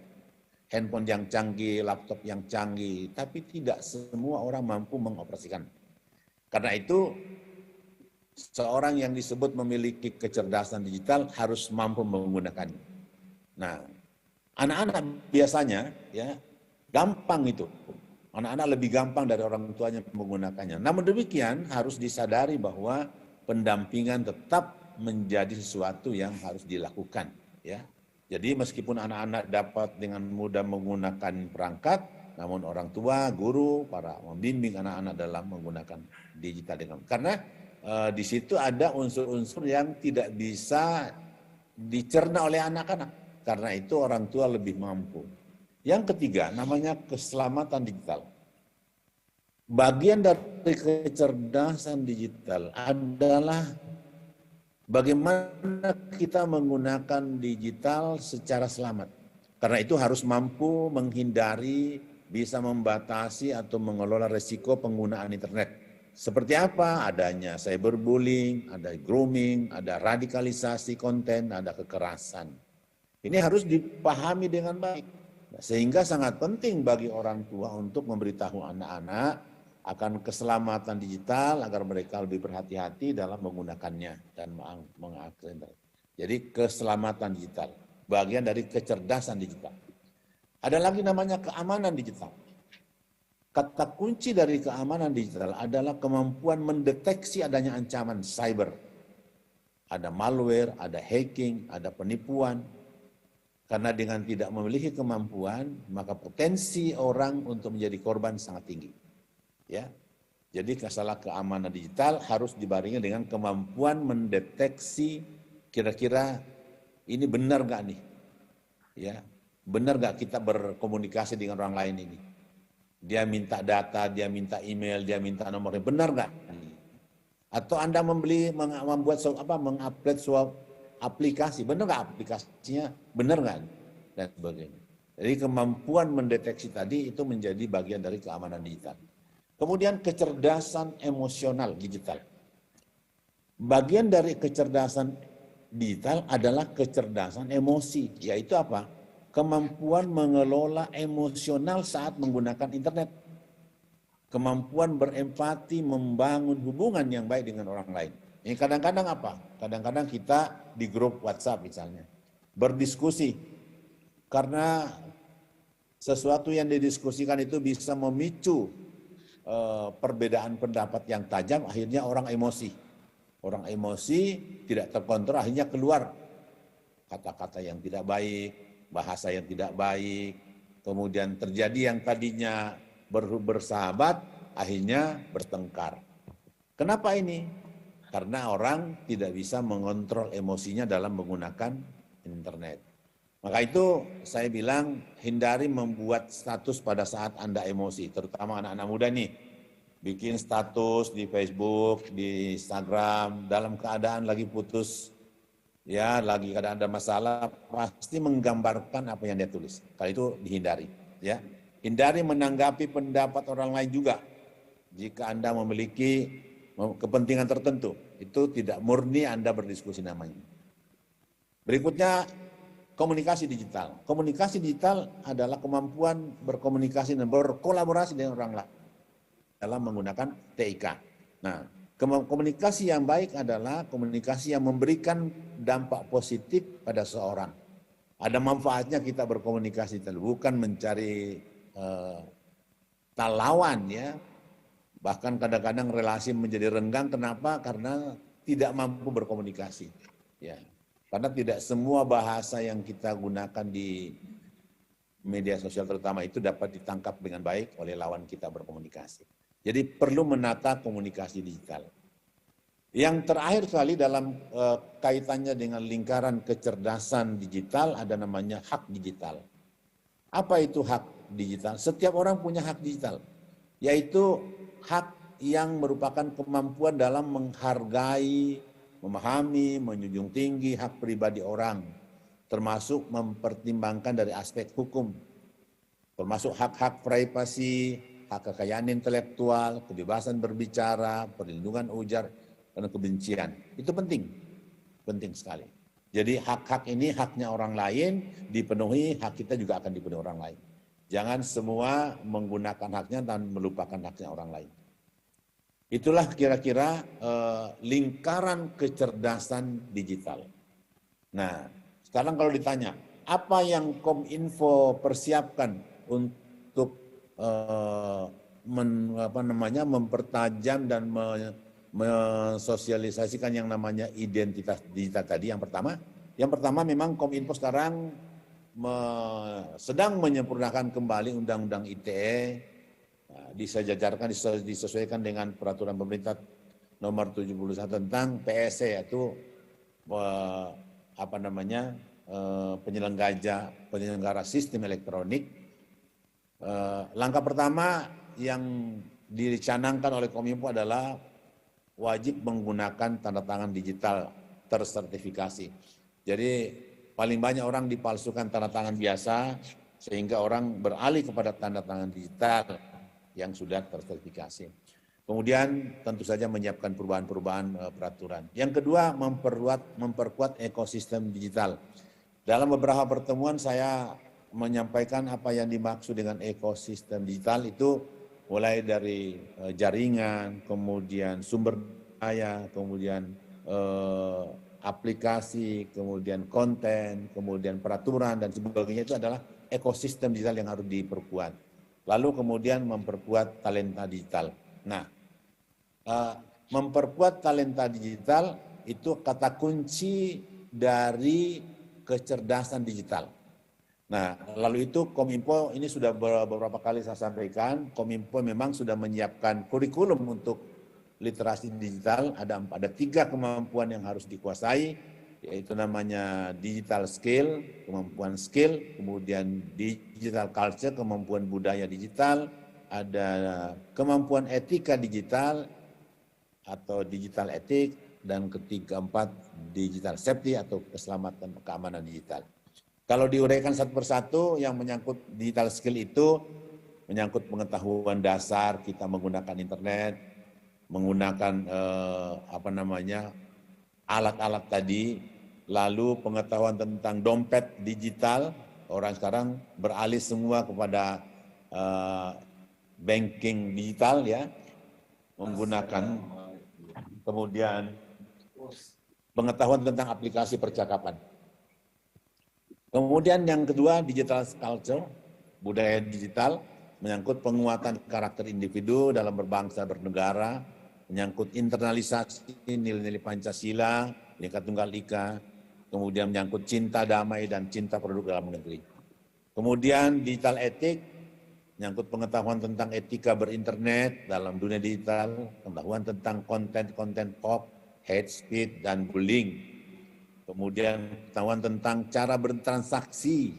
Q: handphone yang canggih, laptop yang canggih, tapi tidak semua orang mampu mengoperasikan. Karena itu, seorang yang disebut memiliki kecerdasan digital harus mampu menggunakannya. Nah, anak-anak biasanya ya gampang itu. Anak-anak lebih gampang dari orang tuanya menggunakannya. Namun demikian harus disadari bahwa pendampingan tetap menjadi sesuatu yang harus dilakukan, ya. Jadi meskipun anak-anak dapat dengan mudah menggunakan perangkat, namun orang tua, guru, para membimbing anak-anak dalam menggunakan digital dengan karena di situ ada unsur-unsur yang tidak bisa dicerna oleh anak-anak. Karena itu orang tua lebih mampu. Yang ketiga namanya keselamatan digital. Bagian dari kecerdasan digital adalah bagaimana kita menggunakan digital secara selamat. Karena itu harus mampu menghindari, bisa membatasi atau mengelola risiko penggunaan internet. Seperti apa? Adanya cyberbullying, ada grooming, ada radikalisasi konten, ada kekerasan. Ini harus dipahami dengan baik. Sehingga sangat penting bagi orang tua untuk memberitahu anak-anak akan keselamatan digital agar mereka lebih berhati-hati dalam menggunakannya dan mengaksesnya. Jadi keselamatan digital, bagian dari kecerdasan digital. Ada lagi namanya keamanan digital. Kata kunci dari keamanan digital adalah kemampuan mendeteksi adanya ancaman cyber. Ada malware, ada hacking, ada penipuan. Karena dengan tidak memiliki kemampuan, maka potensi orang untuk menjadi korban sangat tinggi. Ya, jadi masalah keamanan digital harus dibarengi dengan kemampuan mendeteksi kira-kira ini benar nggak nih, ya benar nggak kita berkomunikasi dengan orang lain ini. Dia minta data, dia minta email, dia minta nomornya, benar nggak? Atau Anda membuat mengupload suatu aplikasi, benar nggak aplikasinya, benar nggak? Dan sebagainya. Jadi kemampuan mendeteksi tadi itu menjadi bagian dari keamanan digital. Kemudian kecerdasan emosional digital. Bagian dari kecerdasan digital adalah kecerdasan emosi, yaitu apa? Kemampuan mengelola emosional saat menggunakan internet. Kemampuan berempati, membangun hubungan yang baik dengan orang lain. Ini kadang-kadang apa? Kadang-kadang kita di grup WhatsApp misalnya, berdiskusi. Karena sesuatu yang didiskusikan itu bisa memicu perbedaan pendapat yang tajam, akhirnya orang emosi. Orang emosi tidak terkontrol, akhirnya keluar kata-kata yang tidak baik, bahasa yang tidak baik, kemudian terjadi yang tadinya bersahabat, akhirnya bertengkar. Kenapa ini? Karena orang tidak bisa mengontrol emosinya dalam menggunakan internet. Maka itu saya bilang hindari membuat status pada saat Anda emosi, terutama anak-anak muda nih. Bikin status di Facebook, di Instagram, dalam keadaan lagi putus, ya lagi keadaan ada masalah, pasti menggambarkan apa yang dia tulis. Kalau itu dihindari, ya. Hindari menanggapi pendapat orang lain juga. Jika Anda memiliki kepentingan tertentu, itu tidak murni Anda berdiskusi namanya. Berikutnya, komunikasi digital. Komunikasi digital adalah kemampuan berkomunikasi dan berkolaborasi dengan orang lain dalam menggunakan TIK. Nah, komunikasi yang baik adalah komunikasi yang memberikan dampak positif pada seorang. Ada manfaatnya kita berkomunikasi, bukan mencari lawan ya. Bahkan kadang-kadang relasi menjadi renggang. Kenapa? Karena tidak mampu berkomunikasi. Ya, karena tidak semua bahasa yang kita gunakan di media sosial terutama itu dapat ditangkap dengan baik oleh lawan kita berkomunikasi. Jadi perlu menata komunikasi digital. Yang terakhir sekali dalam kaitannya dengan lingkaran kecerdasan digital ada namanya hak digital. Apa itu hak digital? Setiap orang punya hak digital, yaitu hak yang merupakan kemampuan dalam menghargai, memahami, menjunjung tinggi hak pribadi orang, termasuk mempertimbangkan dari aspek hukum, termasuk hak-hak privasi, hak kekayaan intelektual, kebebasan berbicara, perlindungan ujar, dan kebencian. Itu penting, penting sekali. Jadi hak-hak ini haknya orang lain dipenuhi, hak kita juga akan dipenuhi orang lain. Jangan semua menggunakan haknya dan melupakan haknya orang lain. Itulah kira-kira lingkaran kecerdasan digital. Nah, sekarang kalau ditanya, apa yang Kominfo persiapkan untuk mempertajam dan mensosialisasikan yang namanya identitas digital tadi? Yang pertama memang Kominfo sekarang sedang menyempurnakan kembali Undang-Undang ITE, disejajarkan, disesuaikan dengan peraturan pemerintah nomor 71 tentang PSE, yaitu penyelenggara sistem elektronik. Langkah pertama yang dicanangkan oleh Kominfo adalah wajib menggunakan tanda tangan digital tersertifikasi. Jadi paling banyak orang dipalsukan tanda tangan biasa sehingga orang beralih kepada tanda tangan digital yang sudah tersertifikasi. Kemudian tentu saja menyiapkan perubahan-perubahan peraturan. Yang kedua, memperkuat ekosistem digital. Dalam beberapa pertemuan saya menyampaikan apa yang dimaksud dengan ekosistem digital itu mulai dari jaringan, kemudian sumber daya, kemudian aplikasi, kemudian konten, kemudian peraturan dan sebagainya. Itu adalah ekosistem digital yang harus diperkuat. Lalu kemudian memperkuat talenta digital. Nah, memperkuat talenta digital itu kata kunci dari kecerdasan digital. Nah, lalu itu Kominfo ini sudah beberapa kali saya sampaikan, Kominfo memang sudah menyiapkan kurikulum untuk literasi digital. Ada 3 kemampuan yang harus dikuasai, yaitu namanya digital skill, kemampuan skill, kemudian digital culture, kemampuan budaya digital, ada kemampuan etika digital atau digital etik, dan keempat digital safety atau keselamatan keamanan digital. Kalau diuraikan satu persatu, yang menyangkut digital skill itu menyangkut pengetahuan dasar kita menggunakan internet, menggunakan alat-alat tadi lalu pengetahuan tentang dompet digital, orang sekarang beralih semua kepada banking digital ya, menggunakan, kemudian pengetahuan tentang aplikasi percakapan. Kemudian yang kedua, digital culture, budaya digital, menyangkut penguatan karakter individu dalam berbangsa bernegara, menyangkut internalisasi nilai-nilai Pancasila, Bhinneka Tunggal Ika, kemudian menyangkut cinta damai dan cinta produk dalam negeri. Kemudian digital etik, menyangkut pengetahuan tentang etika berinternet dalam dunia digital, pengetahuan tentang konten-konten hoax, hate speech, dan bullying. Kemudian pengetahuan tentang cara bertransaksi,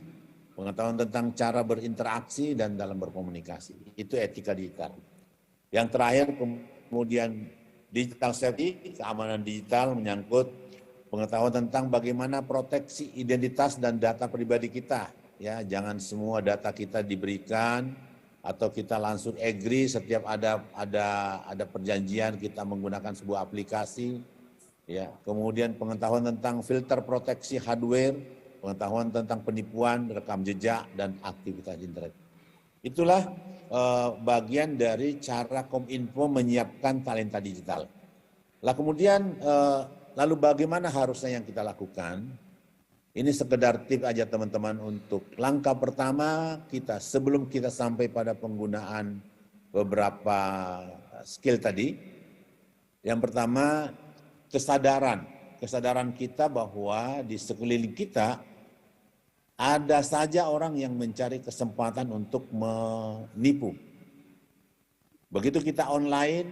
Q: pengetahuan tentang cara berinteraksi dan dalam berkomunikasi. Itu etika digital. Yang terakhir kemudian digital safety, keamanan digital menyangkut pengetahuan tentang bagaimana proteksi identitas dan data pribadi kita. Ya, jangan semua data kita diberikan atau kita langsung agree setiap ada perjanjian kita menggunakan sebuah aplikasi. Ya, kemudian pengetahuan tentang filter proteksi hardware, pengetahuan tentang penipuan, rekam jejak, dan aktivitas internet. Itulah bagian dari cara Kominfo menyiapkan talenta digital. Lah kemudian lalu bagaimana harusnya yang kita lakukan? Ini sekedar tip aja teman-teman untuk langkah pertama kita sebelum kita sampai pada penggunaan beberapa skill tadi. Yang pertama, kesadaran kita bahwa di sekeliling kita ada saja orang yang mencari kesempatan untuk menipu. Begitu kita online,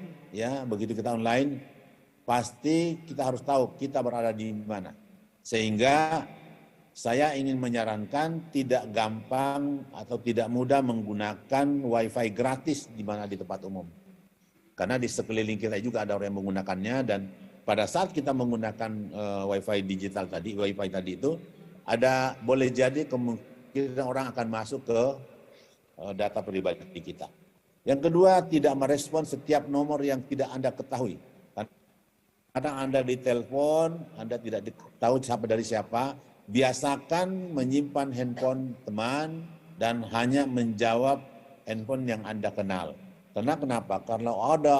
Q: pasti kita harus tahu kita berada di mana. Sehingga saya ingin menyarankan tidak gampang atau tidak mudah menggunakan wifi gratis di mana di tempat umum. Karena di sekeliling kita juga ada orang yang menggunakannya, dan pada saat kita menggunakan wifi digital tadi, itu boleh jadi kemungkinan orang akan masuk ke data pribadi kita. Yang kedua, tidak merespon setiap nomor yang tidak Anda ketahui. Kadang Anda ditelepon, Anda tidak tahu siapa dari siapa, biasakan menyimpan handphone teman dan hanya menjawab handphone yang Anda kenal. Karena kenapa? Karena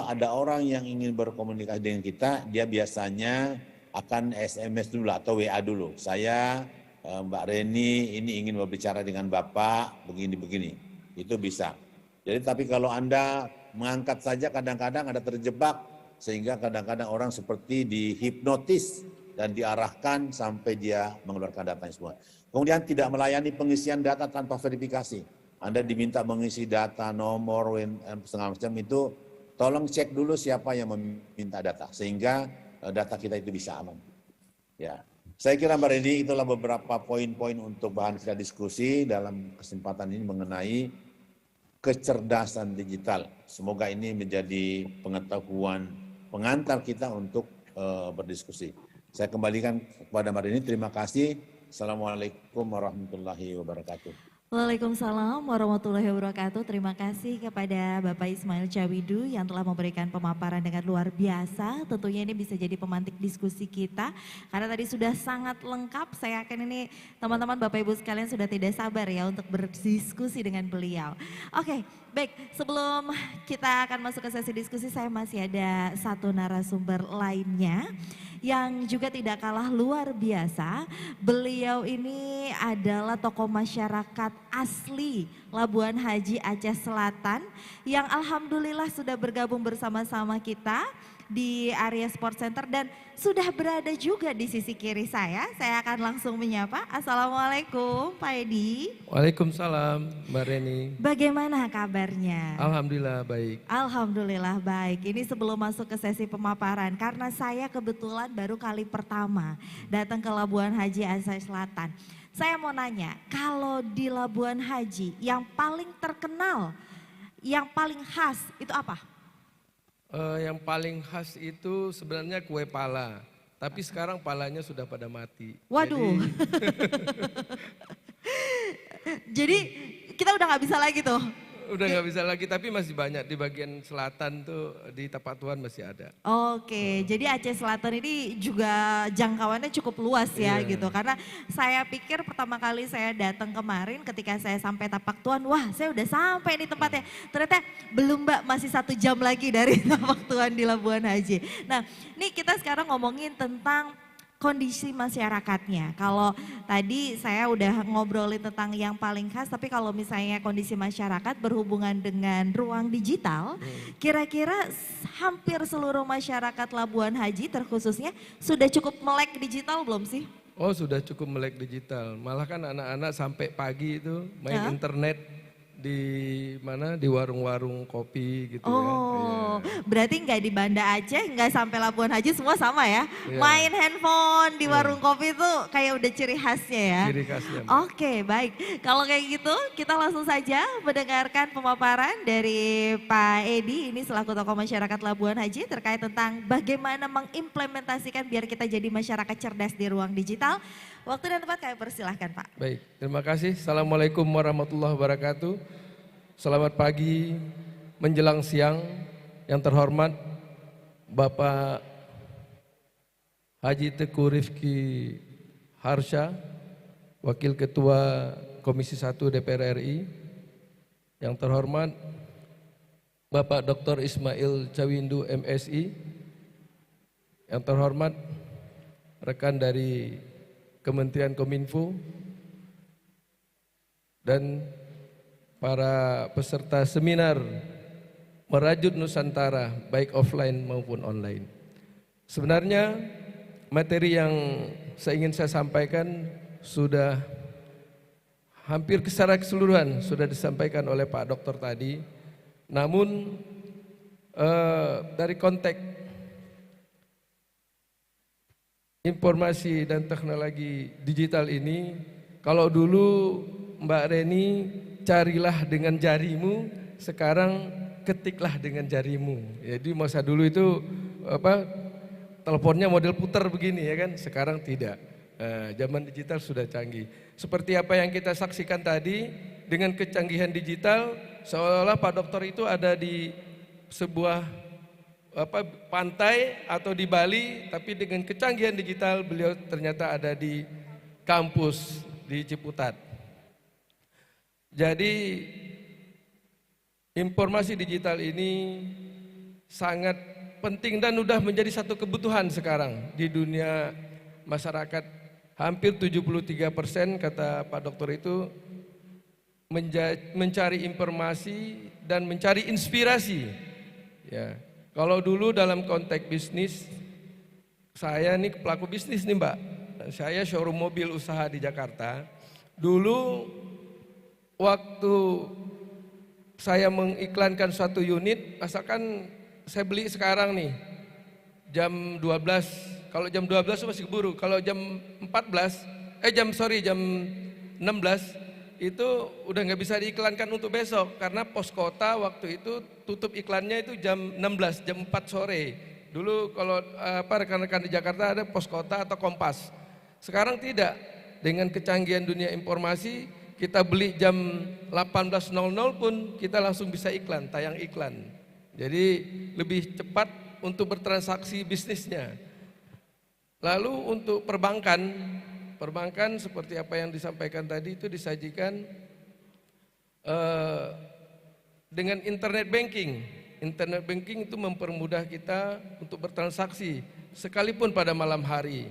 Q: ada orang yang ingin berkomunikasi dengan kita, dia biasanya akan SMS dulu atau WA dulu. Saya, Mbak Reni, ini ingin berbicara dengan Bapak, begini-begini. Itu bisa. Jadi tapi kalau Anda mengangkat saja, kadang-kadang Anda terjebak, sehingga kadang-kadang orang seperti dihipnotis dan diarahkan sampai dia mengeluarkan datanya semua. Kemudian tidak melayani pengisian data tanpa verifikasi. Anda diminta mengisi data, nomor, segala macam itu, tolong cek dulu siapa yang meminta data, sehingga data kita itu bisa aman. Ya, saya kira Mbak Reni itulah beberapa poin-poin untuk bahan kita diskusi dalam kesempatan ini mengenai kecerdasan digital. Semoga ini menjadi pengetahuan pengantar kita untuk berdiskusi. Saya kembalikan kepada Mbak Reni, terima kasih. Assalamualaikum warahmatullahi wabarakatuh.
O: Waalaikumsalam warahmatullahi wabarakatuh. Terima kasih kepada Bapak Ismail Cawidu yang telah memberikan pemaparan dengan luar biasa. Tentunya ini bisa jadi pemantik diskusi kita karena tadi sudah sangat lengkap. Saya yakin ini teman-teman Bapak Ibu sekalian sudah tidak sabar ya untuk berdiskusi dengan beliau. Oke, baik, sebelum kita akan masuk ke sesi diskusi, saya masih ada satu narasumber lainnya yang juga tidak kalah luar biasa. Beliau ini adalah tokoh masyarakat asli Labuan Haji Aceh Selatan yang alhamdulillah sudah bergabung bersama-sama kita di area Sport Center dan sudah berada juga di sisi kiri saya. Saya akan langsung menyapa. Assalamualaikum Pak Edi.
R: Waalaikumsalam Mbak Reni.
O: Bagaimana kabarnya?
R: Alhamdulillah baik.
O: Alhamdulillah baik. Ini sebelum masuk ke sesi pemaparan, karena saya kebetulan baru kali pertama datang ke Labuan Haji Aceh Selatan. Saya mau nanya, kalau di Labuan Haji yang paling terkenal, yang paling khas itu apa?
R: Yang paling khas itu sebenarnya kue pala, tapi sekarang palanya sudah pada mati.
O: Waduh. Jadi kita udah nggak bisa lagi tuh.
R: Udah nggak bisa lagi, tapi masih banyak di bagian selatan tuh, di Tapatuan masih ada.
O: Oke, jadi Aceh Selatan ini juga jangkauannya cukup luas ya gitu. Karena saya pikir pertama kali saya datang kemarin ketika saya sampai Tapak Tuan, wah saya udah sampai nih tempatnya. Ternyata belum Mbak, masih 1 jam lagi dari Tapak Tuan di Labuan Haji. Nah, ini kita sekarang ngomongin tentang kondisi masyarakatnya. Kalau tadi saya udah ngobrolin tentang yang paling khas, tapi kalau misalnya kondisi masyarakat berhubungan dengan ruang digital, kira-kira hampir seluruh masyarakat Labuan Haji terkhususnya sudah cukup melek digital belum sih?
R: Oh sudah cukup melek digital, malah kan anak-anak sampai pagi itu main internet di mana, di warung-warung kopi gitu
O: ya. Berarti nggak di Banda Aceh, nggak sampai Labuan Haji semua sama ya? Main handphone di warung kopi itu kayak udah ciri khasnya ya?
R: Ciri khasnya.
O: Oke, baik. Kalau kayak gitu kita langsung saja mendengarkan pemaparan dari Pak Edi, ini selaku tokoh masyarakat Labuan Haji terkait tentang bagaimana mengimplementasikan biar kita jadi masyarakat cerdas di ruang digital. Waktu dan tempat kami persilahkan Pak.
R: Baik, terima kasih. Assalamualaikum warahmatullahi wabarakatuh. Selamat pagi menjelang siang. Yang terhormat Bapak Haji Teguh Rifki Harsha, Wakil Ketua Komisi 1 DPR RI. Yang terhormat Bapak Dr. Ismail Cawindu MSI. Yang terhormat rekan dari Kementerian Kominfo dan para peserta seminar Merajut Nusantara baik offline maupun online. Sebenarnya materi yang saya ingin saya sampaikan sudah hampir secara keseluruhan sudah disampaikan oleh Pak Dokter tadi. Namun dari konteks informasi dan teknologi digital ini, kalau dulu Mbak Reni carilah dengan jarimu, sekarang ketiklah dengan jarimu. Jadi masa dulu itu teleponnya model putar begini ya kan, sekarang tidak. Zaman digital sudah canggih. Seperti apa yang kita saksikan tadi, dengan kecanggihan digital seolah-olah Pak Dokter itu ada di sebuah pantai atau di Bali, tapi dengan kecanggihan digital beliau ternyata ada di kampus di Ciputat. Jadi informasi digital ini sangat penting dan sudah menjadi satu kebutuhan sekarang di dunia masyarakat. Hampir 73% kata Pak Dokter itu mencari informasi dan mencari inspirasi. Ya. Kalau dulu dalam konteks bisnis, saya nih pelaku bisnis nih Mbak, saya showroom mobil usaha di Jakarta. Dulu waktu saya mengiklankan suatu unit, asalkan saya beli sekarang nih, jam 12, kalau jam 12 masih keburu, kalau jam 16 itu udah nggak bisa diiklankan untuk besok karena pos kota waktu itu tutup iklannya itu jam 16, jam 4 sore. Dulu kalau rekan-rekan di Jakarta ada pos kota atau Kompas. Sekarang tidak. Dengan kecanggihan dunia informasi, kita beli jam 18.00 pun kita langsung bisa iklan, tayang iklan. Jadi lebih cepat untuk bertransaksi bisnisnya. Lalu untuk perbankan seperti apa yang disampaikan tadi itu disajikan dengan internet banking. Internet banking itu mempermudah kita untuk bertransaksi sekalipun pada malam hari.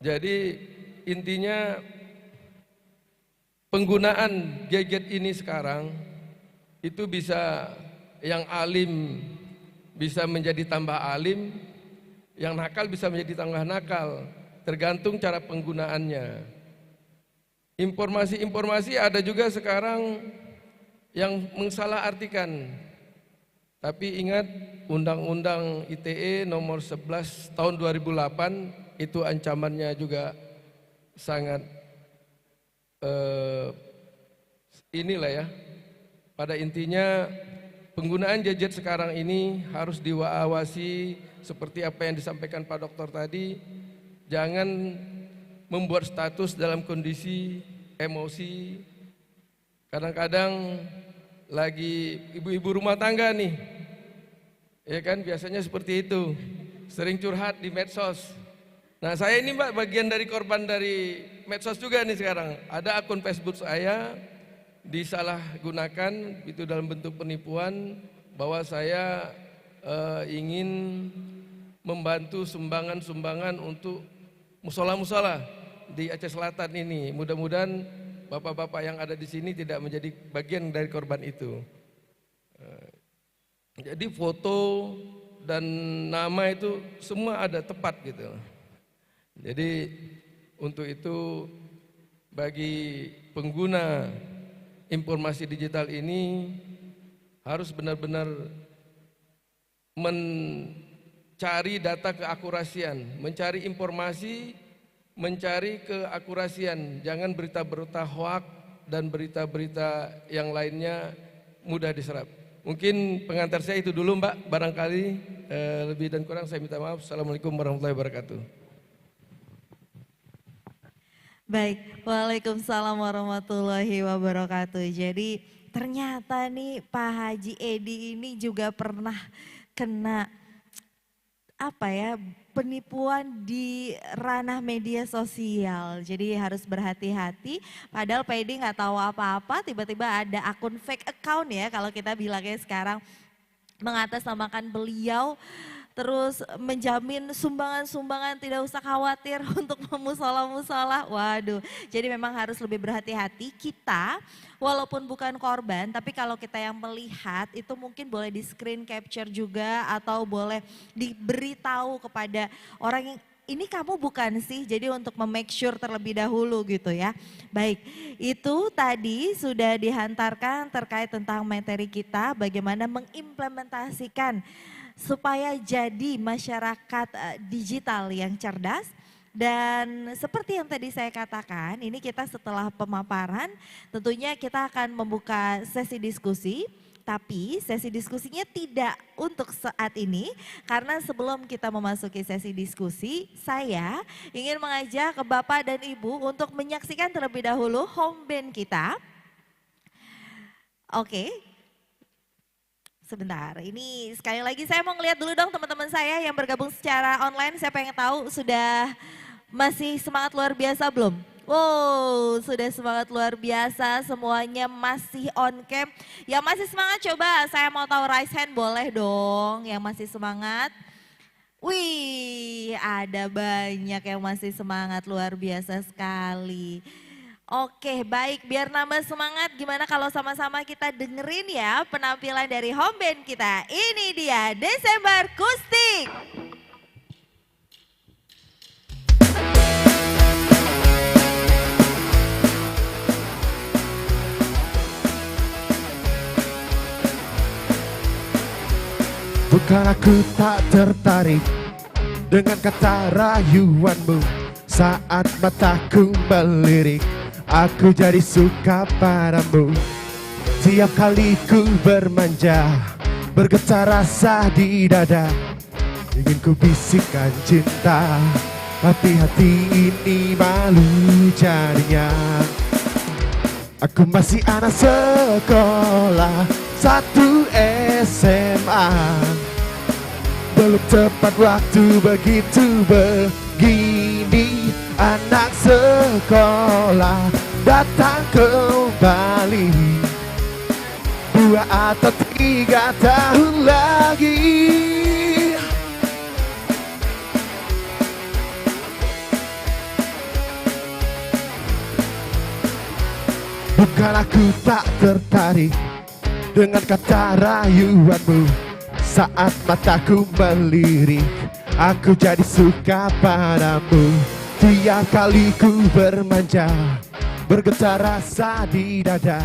R: Jadi intinya penggunaan gadget ini sekarang itu bisa yang alim bisa menjadi tambah alim, yang nakal bisa menjadi tambah nakal, tergantung cara penggunaannya. Informasi-informasi ada juga sekarang yang mensalahartikan. Tapi ingat Undang-Undang ITE nomor 11 tahun 2008 itu ancamannya juga sangat inilah ya. Pada intinya penggunaan gadget sekarang ini harus diawasi seperti apa yang disampaikan Pak Dokter tadi. Jangan membuat status dalam kondisi emosi, kadang-kadang lagi ibu-ibu rumah tangga nih, ya kan biasanya seperti itu, sering curhat di medsos. Nah saya ini Mbak bagian dari korban dari medsos juga nih sekarang. Ada akun Facebook saya disalahgunakan itu dalam bentuk penipuan bahwa saya ingin membantu sumbangan-sumbangan untuk musola-musola di Aceh Selatan ini. Mudah-mudahan bapak-bapak yang ada di sini tidak menjadi bagian dari korban itu. Jadi foto dan nama itu semua ada tepat gitu. Jadi untuk itu bagi pengguna informasi digital ini harus benar-benar mencari data keakurasian, mencari informasi, mencari keakurasian, jangan berita-berita hoak dan berita-berita yang lainnya mudah diserap. Mungkin pengantar saya itu dulu Mbak, barangkali lebih dan kurang saya minta maaf. Assalamualaikum warahmatullahi wabarakatuh.
O: Baik, waalaikumsalam warahmatullahi wabarakatuh. Jadi ternyata nih Pak Haji Edi ini juga pernah kena penipuan di ranah media sosial. Jadi harus berhati-hati. Padahal Pak Edi nggak tahu apa-apa, tiba-tiba ada akun fake account ya kalau kita bilangnya sekarang, mengatasnamakan beliau. Terus menjamin sumbangan-sumbangan tidak usah khawatir untuk memusola-musola. Waduh, jadi memang harus lebih berhati-hati. Kita walaupun bukan korban, tapi kalau kita yang melihat itu mungkin boleh di screen capture juga atau boleh diberitahu kepada orang yang ini kamu bukan sih, jadi untuk make sure terlebih dahulu gitu ya. Baik, itu tadi sudah dihantarkan terkait tentang materi kita, bagaimana mengimplementasikan supaya jadi masyarakat digital yang cerdas. Dan seperti yang tadi saya katakan, ini kita setelah pemaparan tentunya kita akan membuka sesi diskusi. Tapi sesi diskusinya tidak untuk saat ini, karena sebelum kita memasuki sesi diskusi, saya ingin mengajak ke Bapak dan Ibu untuk menyaksikan terlebih dahulu home band kita. Oke. Sebentar, ini sekali lagi saya mau ngeliat dulu dong teman-teman saya yang bergabung secara online. Saya pengen tahu sudah masih semangat luar biasa belum? Wow, sudah semangat luar biasa, semuanya masih on cam. Yang masih semangat coba saya mau tahu raise hand boleh dong yang masih semangat. Wih, ada banyak yang masih semangat, luar biasa sekali. Oke, baik, biar nambah semangat gimana kalau sama-sama kita dengerin ya penampilan dari home band kita. Ini dia Desember Kustik.
L: Bukan aku tak tertarik dengan kata rayuanmu. Saat mataku melirik, aku jadi suka padamu. Tiap kali ku bermanja, bergetar rasa di dada. Ingin ku bisikkan cinta, tapi hati ini malu jadinya. Aku masih anak sekolah 1 SMA. Belum tepat waktu begitu begini. Anak sekolah datang kembali 2 atau 3 tahun lagi. Bukan aku tak tertarik dengan kata rayuanmu. Saat mataku melirik, aku jadi suka padamu. Tiap kali ku bermanja, bergetar rasa di dada.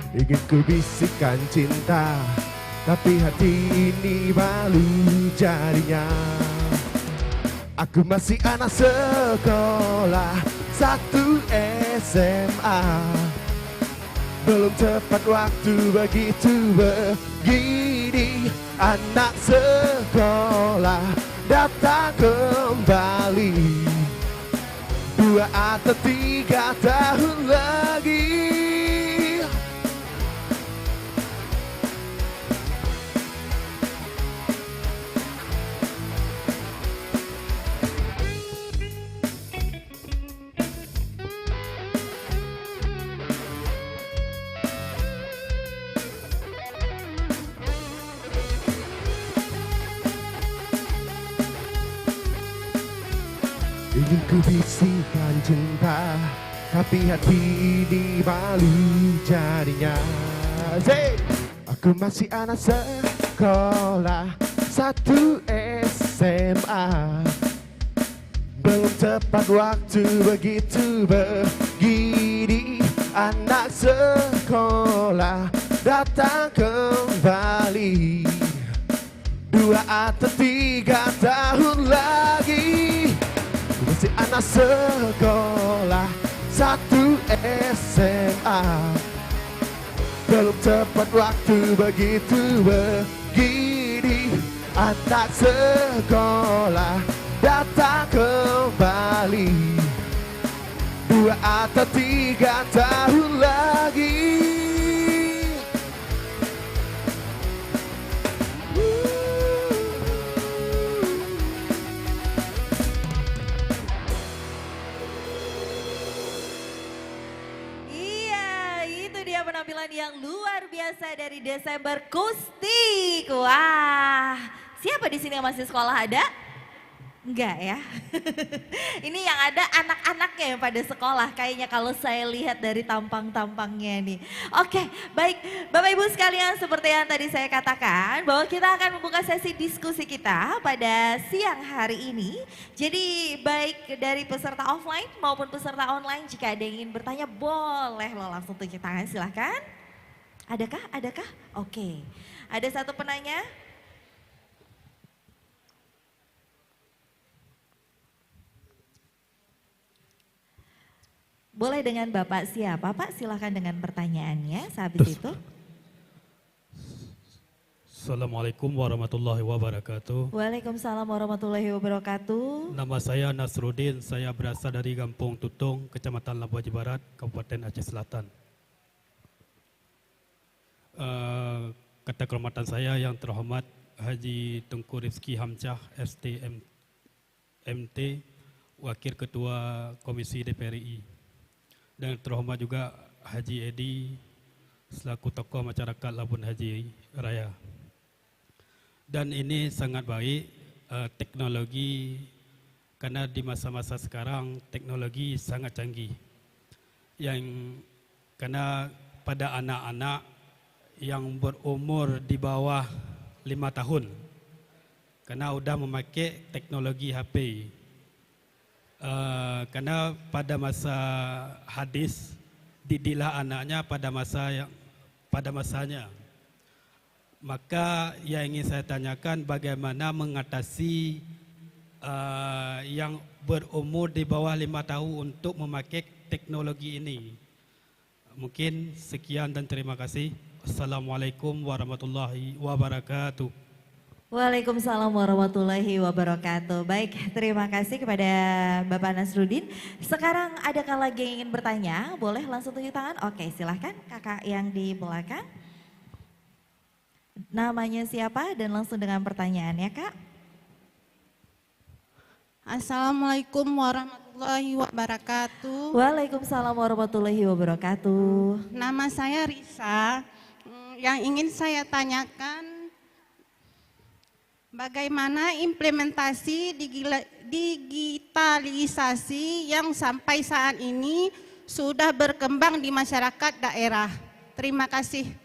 L: Ingin ku bisikkan cinta, tapi hati ini malu jadinya. Aku masih anak sekolah 1 SMA. Belum tepat waktu begitu begini. Anak sekolah datang kembali 2 atau 3 tahun lagi. Ingin ku bisikan cinta, tapi hati ini malu jadinya. Aku masih anak sekolah 1 SMA. Belum tepat waktu begitu begini. Anak sekolah datang kembali 2 atau 3 tahun lagi. Masih anak sekolah 1 SMA. Belum tepat waktu begitu begini. Anak sekolah datang kembali 2 atau 3 tahun lagi.
O: Penampilan yang luar biasa dari Desember Kustik. Wah, siapa di sini yang masih sekolah ada? Enggak ya. Ini yang ada anak-anaknya yang pada sekolah kayaknya kalau saya lihat dari tampang-tampangnya nih. Oke, baik Bapak Ibu sekalian, seperti yang tadi saya katakan bahwa kita akan membuka sesi diskusi kita pada siang hari ini. Jadi baik dari peserta offline maupun peserta online, jika ada yang ingin bertanya boleh lo langsung tunjuk tangan, silahkan. Adakah? Adakah? Oke, ada satu penanya. Boleh dengan Bapak siapa Pak? Silahkan dengan pertanyaannya sehabis itu.
S: Assalamualaikum warahmatullahi wabarakatuh.
O: Waalaikumsalam warahmatullahi wabarakatuh.
S: Nama saya Nasruddin, saya berasal dari Kampung Tutung, Kecamatan Labuan Barat, Kabupaten Aceh Selatan. Kata kehormatan saya yang terhormat Haji Tengku Rizki Hamzah, STMT, Wakil Ketua Komisi DPR RI. Dan terhormat juga Haji Edi selaku tokoh masyarakat Labuan Haji Raya. Dan ini sangat baik teknologi, karena di masa-masa sekarang teknologi sangat canggih. Karena pada anak-anak yang berumur di bawah 5 tahun, karena sudah memakai teknologi HP. Karena pada masa hadis didiklah anaknya pada masanya. Maka yang ingin saya tanyakan, bagaimana mengatasi yang berumur di bawah 5 tahun untuk memakai teknologi ini. Mungkin sekian dan terima kasih. Assalamualaikum warahmatullahi wabarakatuh.
O: Waalaikumsalam warahmatullahi wabarakatuh. Baik, terima kasih kepada Bapak Nasruddin. Sekarang adakah lagi yang ingin bertanya? Boleh langsung tunjuk tangan? Oke, silahkan kakak yang di belakang. Namanya siapa dan langsung dengan pertanyaannya, Kak.
T: Assalamualaikum warahmatullahi wabarakatuh.
O: Waalaikumsalam warahmatullahi wabarakatuh.
T: Nama saya Risa. Yang ingin saya tanyakan, bagaimana implementasi digitalisasi yang sampai saat ini sudah berkembang di masyarakat daerah? Terima kasih.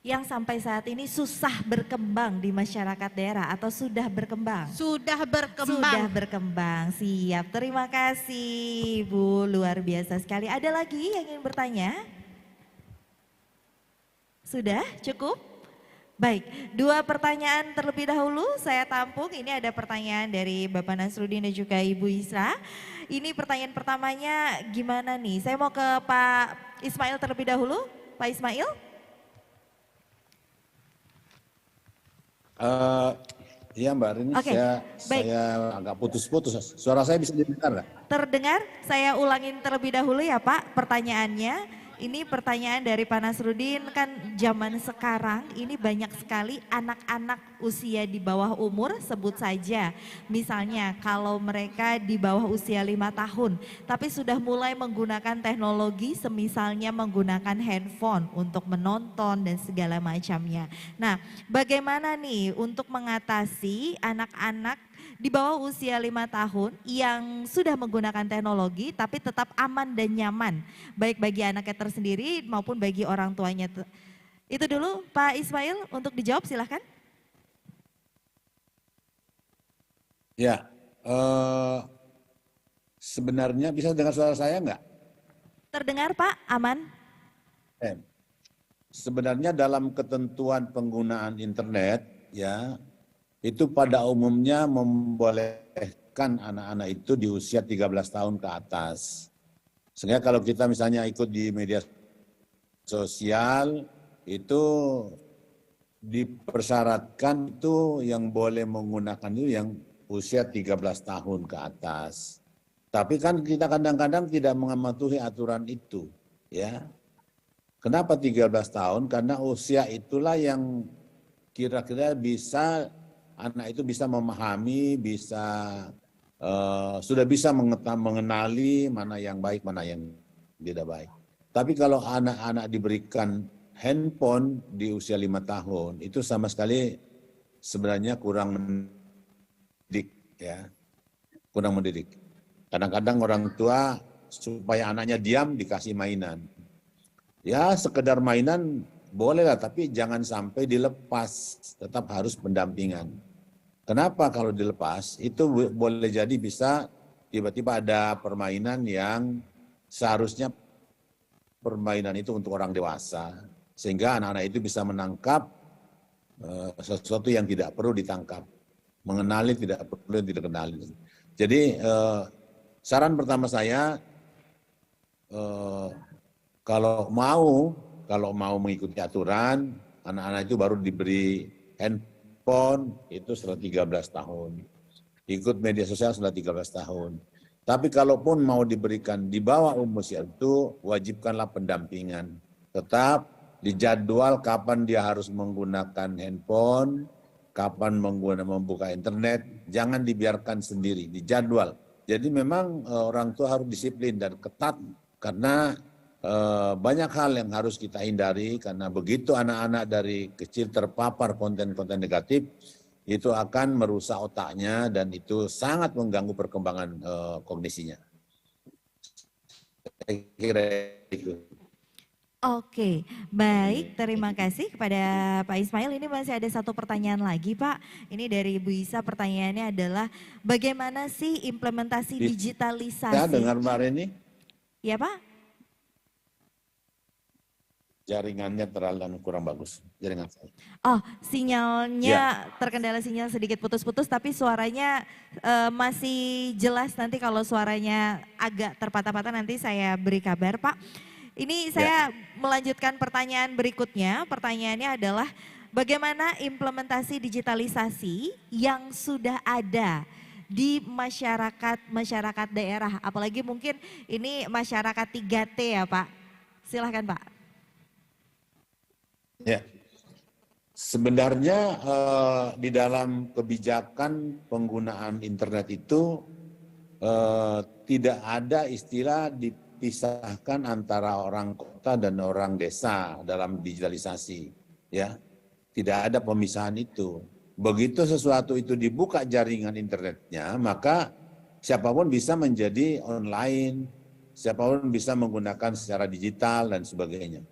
O: Yang sampai saat ini susah berkembang di masyarakat daerah atau sudah berkembang?
T: Sudah berkembang.
O: Sudah berkembang, siap. Terima kasih Bu, luar biasa sekali. Ada lagi yang ingin bertanya? Sudah cukup? Baik, 2 pertanyaan terlebih dahulu saya tampung. Ini ada pertanyaan dari Bapak Nasruddin dan juga Ibu Isra. Ini pertanyaan pertamanya gimana nih? Saya mau ke Pak Ismail terlebih dahulu. Pak Ismail.
Q: Iya Mbak Rini, saya agak putus-putus. Suara saya bisa didengar nggak?
O: Terdengar, saya ulangin terlebih dahulu ya Pak pertanyaannya. Ini pertanyaan dari Pak Nasruddin, kan zaman sekarang ini banyak sekali anak-anak usia di bawah umur, sebut saja. Misalnya kalau mereka di bawah usia 5 tahun, tapi sudah mulai menggunakan teknologi semisalnya menggunakan handphone untuk menonton dan segala macamnya. Nah, bagaimana nih untuk mengatasi anak-anak di bawah usia 5 tahun yang sudah menggunakan teknologi tapi tetap aman dan nyaman, baik bagi anaknya tersendiri maupun bagi orang tuanya. Itu dulu Pak Ismail, untuk dijawab silahkan.
Q: Ya, sebenarnya bisa dengar suara saya nggak?
O: Terdengar Pak, aman.
Q: Sebenarnya dalam ketentuan penggunaan internet, ya, itu pada umumnya membolehkan anak-anak itu di usia 13 tahun ke atas. Sehingga kalau kita misalnya ikut di media sosial, itu dipersyaratkan itu yang boleh menggunakan itu yang usia 13 tahun ke atas. Tapi kan kita kadang-kadang tidak mematuhi aturan itu, ya. Kenapa 13 tahun? Karena usia itulah yang kira-kira bisa anak itu bisa memahami, sudah bisa mengenali mana yang baik, mana yang tidak baik. Tapi kalau anak-anak diberikan handphone di usia 5 tahun, itu sama sekali sebenarnya kurang mendidik, ya, kurang mendidik. Kadang-kadang orang tua supaya anaknya diam dikasih mainan. Ya sekedar mainan bolehlah, tapi jangan sampai dilepas, tetap harus pendampingan. Kenapa kalau dilepas? Itu boleh jadi bisa tiba-tiba ada permainan yang seharusnya permainan itu untuk orang dewasa, sehingga anak-anak itu bisa menangkap sesuatu yang tidak perlu ditangkap, mengenali tidak perlu yang tidak kenali. Jadi saran pertama saya, kalau mau mengikuti aturan, anak-anak itu baru diberi handphone itu setelah 13 tahun. Ikut media sosial setelah 13 tahun. Tapi kalaupun mau diberikan di bawah umur usia itu, wajibkanlah pendampingan. Tetap dijadwal kapan dia harus menggunakan handphone, kapan membuka internet, jangan dibiarkan sendiri, dijadwal. Jadi memang orang tua harus disiplin dan ketat, karena banyak hal yang harus kita hindari, karena begitu anak-anak dari kecil terpapar konten-konten negatif, itu akan merusak otaknya dan itu sangat mengganggu perkembangan kognisinya. Saya kira itu.
O: Oke, baik, terima kasih kepada Pak Ismail. Ini masih ada satu pertanyaan lagi Pak. Ini dari Ibu Isa, pertanyaannya adalah bagaimana sih implementasi digitalisasi?
Q: Ya, dengar Mbak Reni?
O: Ya Pak?
Q: Jaringannya terlalu kurang bagus, jaringan saya.
O: Oh, sinyalnya terkendala sinyal sedikit putus-putus, tapi suaranya masih jelas. Nanti kalau suaranya agak terpatah-patah nanti saya beri kabar Pak. Ini saya melanjutkan pertanyaan berikutnya. Pertanyaannya adalah bagaimana implementasi digitalisasi yang sudah ada di masyarakat daerah, apalagi mungkin ini masyarakat 3T ya Pak. Silahkan Pak.
Q: Ya, sebenarnya di dalam kebijakan penggunaan internet itu tidak ada istilah dipisahkan antara orang kota dan orang desa dalam digitalisasi, ya. Tidak ada pemisahan itu. Begitu sesuatu itu dibuka jaringan internetnya, maka siapapun bisa menjadi online, siapapun bisa menggunakan secara digital dan sebagainya.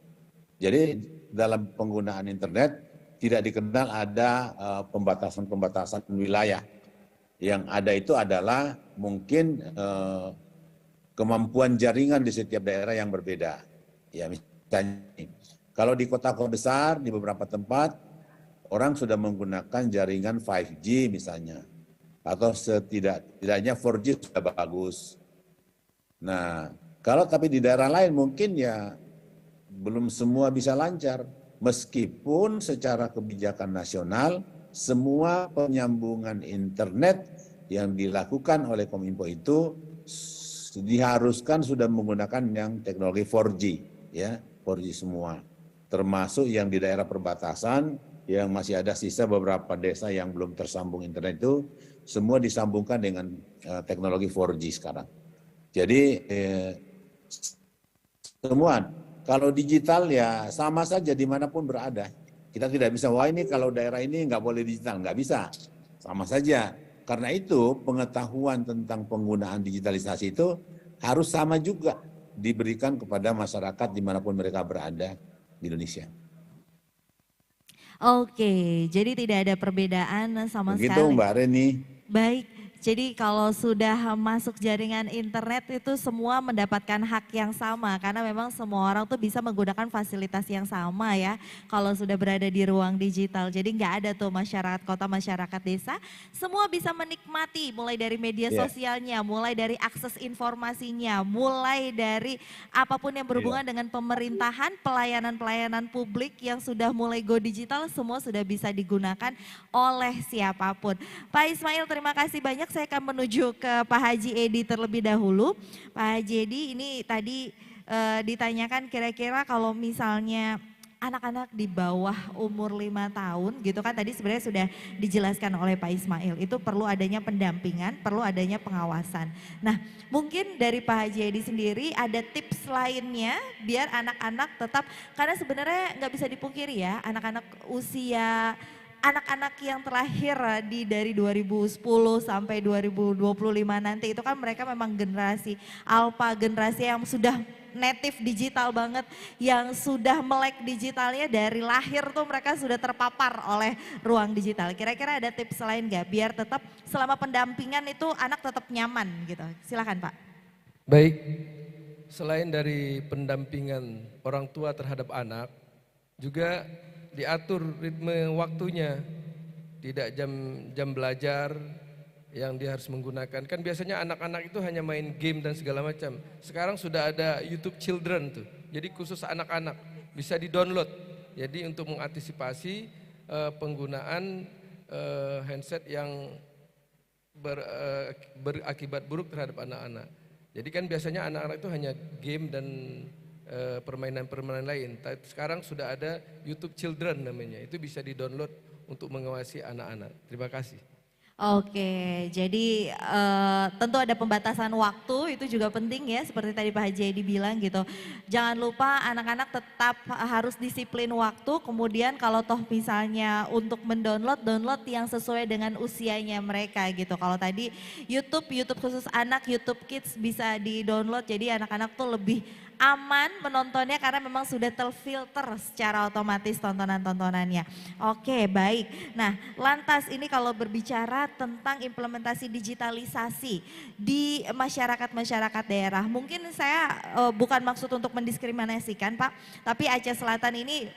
Q: Jadi dalam penggunaan internet tidak dikenal ada pembatasan-pembatasan wilayah. Yang ada itu adalah mungkin kemampuan jaringan di setiap daerah yang berbeda. Ya misalnya, kalau di kota-kota besar di beberapa tempat orang sudah menggunakan jaringan 5G misalnya, atau setidaknya 4G sudah bagus. Nah, kalau tapi di daerah lain mungkin ya belum semua bisa lancar, meskipun secara kebijakan nasional semua penyambungan internet yang dilakukan oleh Kominfo itu diharuskan sudah menggunakan yang teknologi 4G, ya 4G semua, termasuk yang di daerah perbatasan yang masih ada sisa beberapa desa yang belum tersambung internet itu semua disambungkan dengan teknologi 4G sekarang. Jadi semua. Kalau digital ya sama saja dimanapun berada. Kita tidak bisa, wah ini kalau daerah ini nggak boleh digital, nggak bisa. Sama saja. Karena itu pengetahuan tentang penggunaan digitalisasi itu harus sama juga diberikan kepada masyarakat dimanapun mereka berada di Indonesia.
O: Oke, jadi tidak ada perbedaan sama
Q: Begitu
O: sekali.
Q: Mbak Reni.
O: Baik, jadi kalau sudah masuk jaringan internet itu semua mendapatkan hak yang sama karena memang semua orang tuh bisa menggunakan fasilitas yang sama ya kalau sudah berada di ruang digital. Jadi nggak ada tuh masyarakat kota, masyarakat desa, semua bisa menikmati mulai dari media sosialnya, mulai dari akses informasinya, mulai dari apapun yang berhubungan dengan pemerintahan, pelayanan-pelayanan publik yang sudah mulai go digital, semua sudah bisa digunakan oleh siapapun. Pak Ismail, terima kasih banyak. Saya akan menuju ke Pak Haji Edi terlebih dahulu. Pak Haji Edi, ini tadi ditanyakan kira-kira kalau misalnya anak-anak di bawah umur 5 tahun gitu kan tadi sebenarnya sudah dijelaskan oleh Pak Ismail. Itu perlu adanya pendampingan, perlu adanya pengawasan. Nah mungkin dari Pak Haji Edi sendiri ada tips lainnya biar anak-anak tetap, karena sebenarnya nggak bisa dipungkiri ya anak-anak usia anak-anak yang terlahir dari 2010 sampai 2025 nanti itu kan mereka memang generasi alpha, generasi yang sudah native digital banget, yang sudah melek digitalnya dari lahir tuh mereka sudah terpapar oleh ruang digital. Kira-kira ada tips lain gak biar tetap selama pendampingan itu anak tetap nyaman gitu? Silakan Pak.
R: Baik, selain dari pendampingan orang tua terhadap anak, juga diatur ritme waktunya, tidak jam belajar yang dia harus menggunakan. Kan biasanya anak-anak itu hanya main game dan segala macam. Sekarang sudah ada YouTube Children tuh, jadi khusus anak-anak bisa di-download. Jadi untuk mengantisipasi penggunaan handset yang berakibat buruk terhadap anak-anak. Jadi kan biasanya anak-anak itu hanya game dan permainan-permainan lain. Sekarang sudah ada YouTube Children namanya, itu bisa di-download untuk mengawasi anak-anak. Terima kasih.
O: Oke, jadi tentu ada pembatasan waktu, itu juga penting ya, seperti tadi Pak Haji Edi bilang gitu. Jangan lupa anak-anak tetap harus disiplin waktu, kemudian kalau toh misalnya untuk download yang sesuai dengan usianya mereka gitu. Kalau tadi YouTube khusus anak, YouTube Kids bisa di-download, jadi anak-anak tuh lebih aman menontonnya karena memang sudah terfilter secara otomatis tontonan-tontonannya. Oke, baik. Nah, lantas ini kalau berbicara tentang implementasi digitalisasi di masyarakat daerah, mungkin saya bukan maksud untuk mendiskriminasikan Pak, tapi Aceh Selatan ini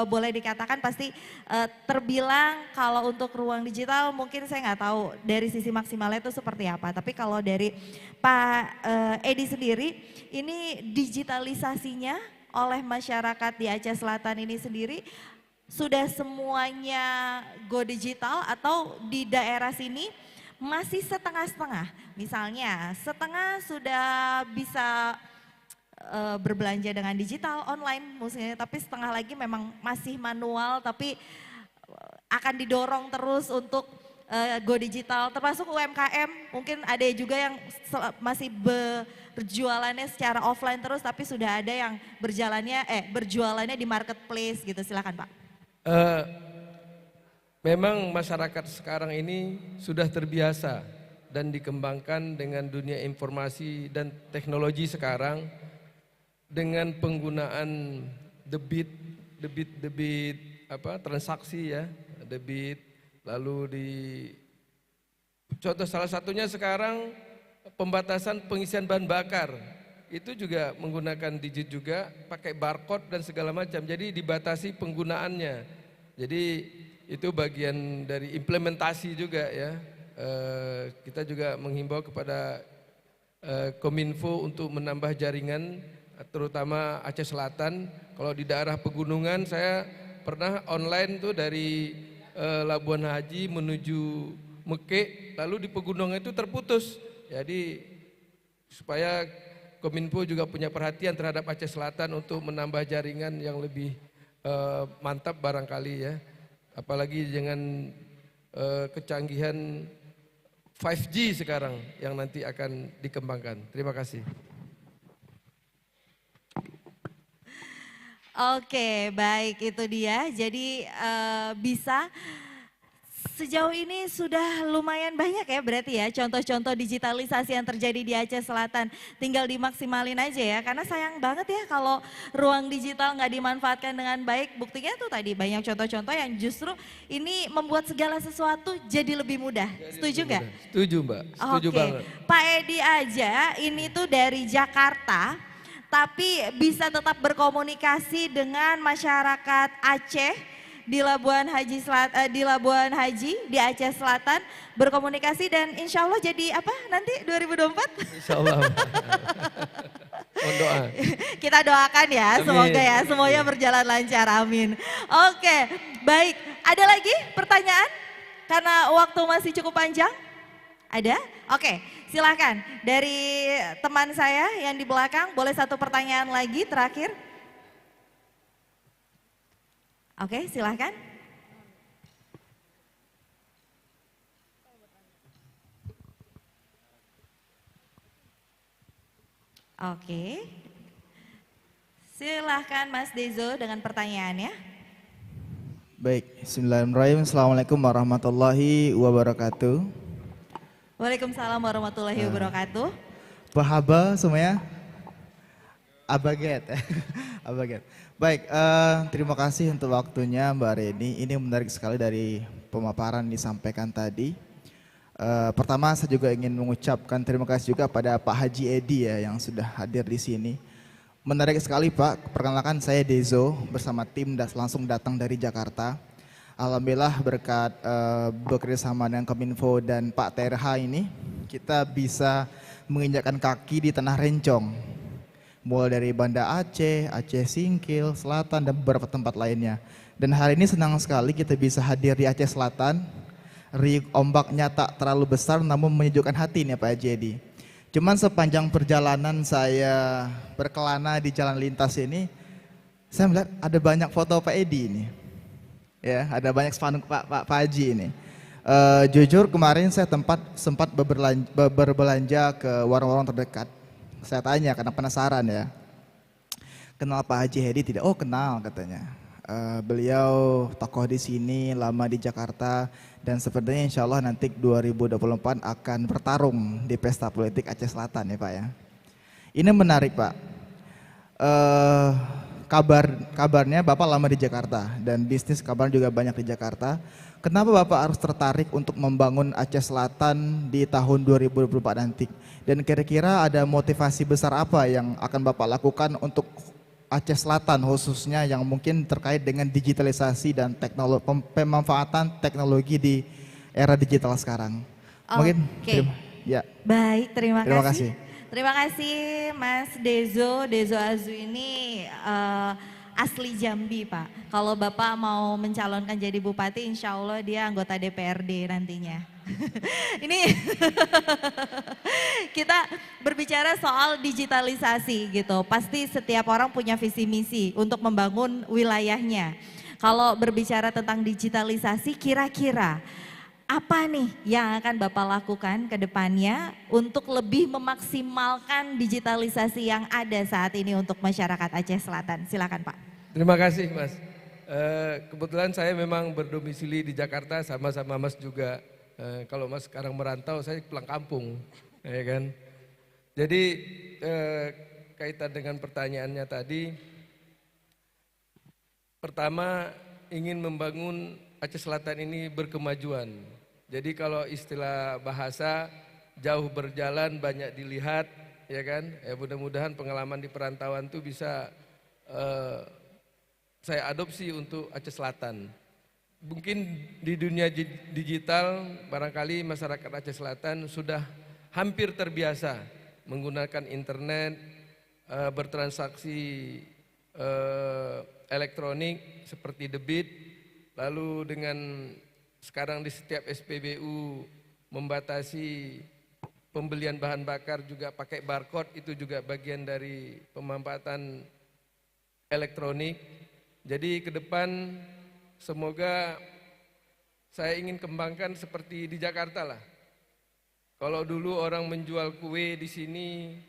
O: boleh dikatakan pasti terbilang kalau untuk ruang digital mungkin saya nggak tahu dari sisi maksimalnya itu seperti apa, tapi kalau dari Pak Edi sendiri, ini digitalisasinya oleh masyarakat di Aceh Selatan ini sendiri sudah semuanya go digital atau di daerah sini masih setengah-setengah? Misalnya setengah sudah bisa berbelanja dengan digital online maksudnya, tapi setengah lagi memang masih manual tapi akan didorong terus untuk go digital, termasuk UMKM, mungkin ada juga yang masih berjualannya secara offline terus tapi sudah ada yang berjualannya di marketplace gitu. Silakan Pak.
R: Memang masyarakat sekarang ini sudah terbiasa dan dikembangkan dengan dunia informasi dan teknologi sekarang dengan penggunaan debit transaksi ya, debit. Lalu contoh salah satunya sekarang pembatasan pengisian bahan bakar itu juga menggunakan digit juga, pakai barcode dan segala macam. Jadi dibatasi penggunaannya. Jadi itu bagian dari implementasi juga ya. Kita juga menghimbau kepada Kominfo untuk menambah jaringan, terutama Aceh Selatan. Kalau di daerah pegunungan saya pernah online tuh dari Labuan Haji menuju Mekeh, lalu di pegunungan itu terputus. Jadi supaya Kominfo juga punya perhatian terhadap Aceh Selatan untuk menambah jaringan yang lebih mantap barangkali ya. Apalagi dengan kecanggihan 5G sekarang yang nanti akan dikembangkan. Terima kasih.
O: Oke, baik itu dia. Jadi bisa Sejauh ini sudah lumayan banyak ya berarti ya contoh-contoh digitalisasi yang terjadi di Aceh Selatan. Tinggal dimaksimalin aja ya, karena sayang banget ya kalau ruang digital nggak dimanfaatkan dengan baik. Buktinya tuh tadi banyak contoh-contoh yang justru ini membuat segala sesuatu jadi lebih mudah. Setuju nggak?
R: Setuju Mbak, setuju
O: Oke.
R: banget.
O: Pak Edi aja ini tuh dari Jakarta, tapi bisa tetap berkomunikasi dengan masyarakat Aceh di Labuan Haji di Aceh Selatan, berkomunikasi dan insya Allah jadi apa nanti 2024?
R: Insya Allah. Mohon doa.
O: Kita doakan ya,
R: Amin.
O: semoga ya semuanya berjalan lancar, amin. Oke, baik. Ada lagi pertanyaan? Karena waktu masih cukup panjang. Ada? Oke, silakan. Dari teman saya yang di belakang, boleh satu pertanyaan lagi terakhir. Oke, silahkan. Oke. Silahkan Mas Dezo dengan pertanyaannya.
U: Baik, bismillahirrahmanirrahim. Assalamualaikum warahmatullahi wabarakatuh.
O: Waalaikumsalam warahmatullahi wabarakatuh.
U: Pahaba semuanya? Abaget. Abaget. Baik, terima kasih untuk waktunya Mbak Reni. Ini menarik sekali dari pemaparan disampaikan tadi. Pertama saya juga ingin mengucapkan terima kasih juga pada Pak Haji Edi ya yang sudah hadir di sini. Menarik sekali Pak, perkenalkan saya Dezo bersama tim langsung datang dari Jakarta. Alhamdulillah berkat bekerjasama dengan Kominfo dan Pak Terha ini kita bisa menginjakkan kaki di tanah Rencong. Mulai dari Banda Aceh, Aceh Singkil, Selatan, dan beberapa tempat lainnya. Dan hari ini senang sekali kita bisa hadir di Aceh Selatan. Riuk ombaknya tak terlalu besar namun menyejukkan hati nih Pak Haji Edi. Cuman sepanjang perjalanan saya berkelana di jalan lintas ini, saya melihat ada banyak foto Pak Edi ini. Ya, ada banyak spanduk Pak Haji ini. Jujur kemarin saya sempat berbelanja ke warung-warung terdekat. Saya tanya karena penasaran ya. Kenal Pak Haji Edi tidak? Oh kenal katanya. Beliau tokoh di sini, lama di Jakarta dan sepertinya insya Allah nanti 2024 akan bertarung di pesta politik Aceh Selatan ya Pak ya. Ini menarik Pak. Kabarnya Bapak lama di Jakarta dan bisnis kabar juga banyak di Jakarta. Kenapa Bapak harus tertarik untuk membangun Aceh Selatan di tahun 2024 nanti? Dan kira-kira ada motivasi besar apa yang akan Bapak lakukan untuk Aceh Selatan khususnya yang mungkin terkait dengan digitalisasi dan pemanfaatan teknologi di era digital sekarang? Mungkin ya.
O: Baik, terima
U: kasih.
O: Terima kasih Mas Dezo Azu ini asli Jambi Pak. Kalau Bapak mau mencalonkan jadi bupati insya Allah dia anggota DPRD nantinya. Ini kita berbicara soal digitalisasi gitu. Pasti setiap orang punya visi misi untuk membangun wilayahnya. Kalau berbicara tentang digitalisasi kira-kira apa nih yang akan Bapak lakukan ke depannya untuk lebih memaksimalkan digitalisasi yang ada saat ini untuk masyarakat Aceh Selatan? Silakan Pak.
R: Terima kasih Mas. Kebetulan saya memang berdomisili di Jakarta sama-sama Mas juga. Kalau Mas sekarang merantau, saya pulang kampung, ya kan. Jadi kaitan dengan pertanyaannya tadi, pertama ingin membangun Aceh Selatan ini berkemajuan. Jadi kalau istilah bahasa jauh berjalan banyak dilihat, ya kan. Ya mudah-mudahan pengalaman di perantauan itu bisa saya adopsi untuk Aceh Selatan. Mungkin di dunia digital barangkali masyarakat Aceh Selatan sudah hampir terbiasa menggunakan internet, bertransaksi elektronik seperti debit, lalu dengan sekarang di setiap SPBU membatasi pembelian bahan bakar juga pakai barcode, itu juga bagian dari pemanfaatan elektronik. Jadi ke depan semoga saya ingin kembangkan seperti di Jakarta lah. Kalau dulu orang menjual kue di sini,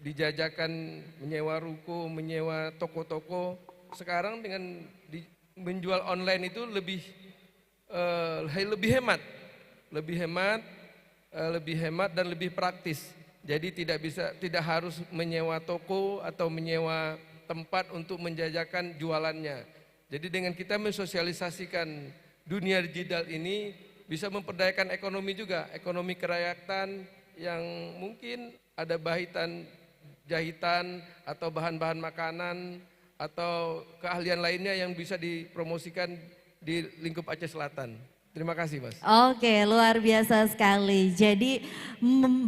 R: dijajakan menyewa ruko, menyewa toko-toko, sekarang dengan menjual online itu lebih lebih hemat, lebih hemat dan lebih praktis. Jadi tidak harus menyewa toko atau menyewa tempat untuk menjajakan jualannya. Jadi dengan kita mensosialisasikan dunia digital ini bisa memperdayakan ekonomi juga, ekonomi kerakyatan yang mungkin ada jahitan atau bahan-bahan makanan atau keahlian lainnya yang bisa dipromosikan di lingkup Aceh Selatan. Terima kasih, Mas.
O: Oke, luar biasa sekali. Jadi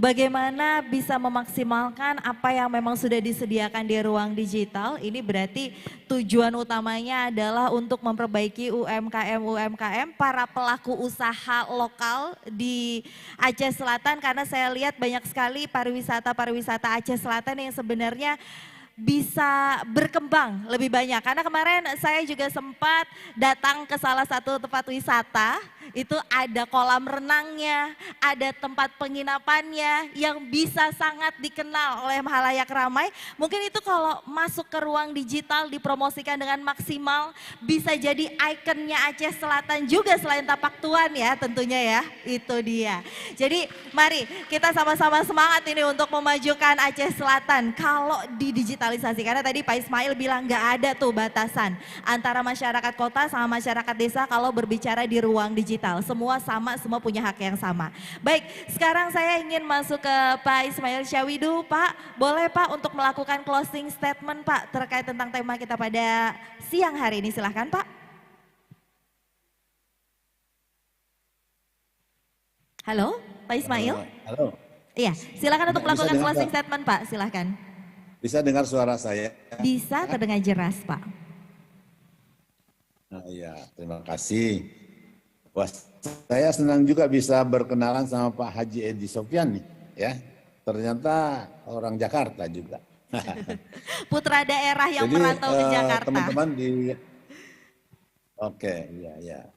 O: bagaimana bisa memaksimalkan apa yang memang sudah disediakan di ruang digital, ini berarti tujuan utamanya adalah untuk memperbaiki UMKM para pelaku usaha lokal di Aceh Selatan, karena saya lihat banyak sekali pariwisata Aceh Selatan yang sebenarnya bisa berkembang lebih banyak. Karena kemarin saya juga sempat datang ke salah satu tempat wisata, itu ada kolam renangnya, ada tempat penginapannya yang bisa sangat dikenal oleh halayak ramai. Mungkin itu kalau masuk ke ruang digital dipromosikan dengan maksimal, bisa jadi ikonnya Aceh Selatan juga selain Tapak Tuan ya tentunya ya, itu dia. Jadi mari kita sama-sama semangat ini untuk memajukan Aceh Selatan kalau di digital. Karena tadi Pak Ismail bilang nggak ada tuh batasan antara masyarakat kota sama masyarakat desa kalau berbicara di ruang digital. Semua sama, semua punya hak yang sama. Baik, sekarang saya ingin masuk ke Pak Ismail Syawidu. Pak, boleh Pak untuk melakukan closing statement Pak terkait tentang tema kita pada siang hari ini. Silahkan Pak. Halo, Pak Ismail.
Q: Halo.
O: Iya, silakan untuk melakukan closing
Q: Pak?
O: statement Pak, silahkan.
Q: Bisa dengar suara saya?
O: Bisa terdengar jelas Pak.
Q: Nah, iya, terima kasih. Wah, saya senang juga bisa berkenalan sama Pak Haji Edi Sofyan nih, ya. Ternyata orang Jakarta juga.
O: Putra daerah yang merantau ke Jakarta.
Q: Teman-teman Oke, iya.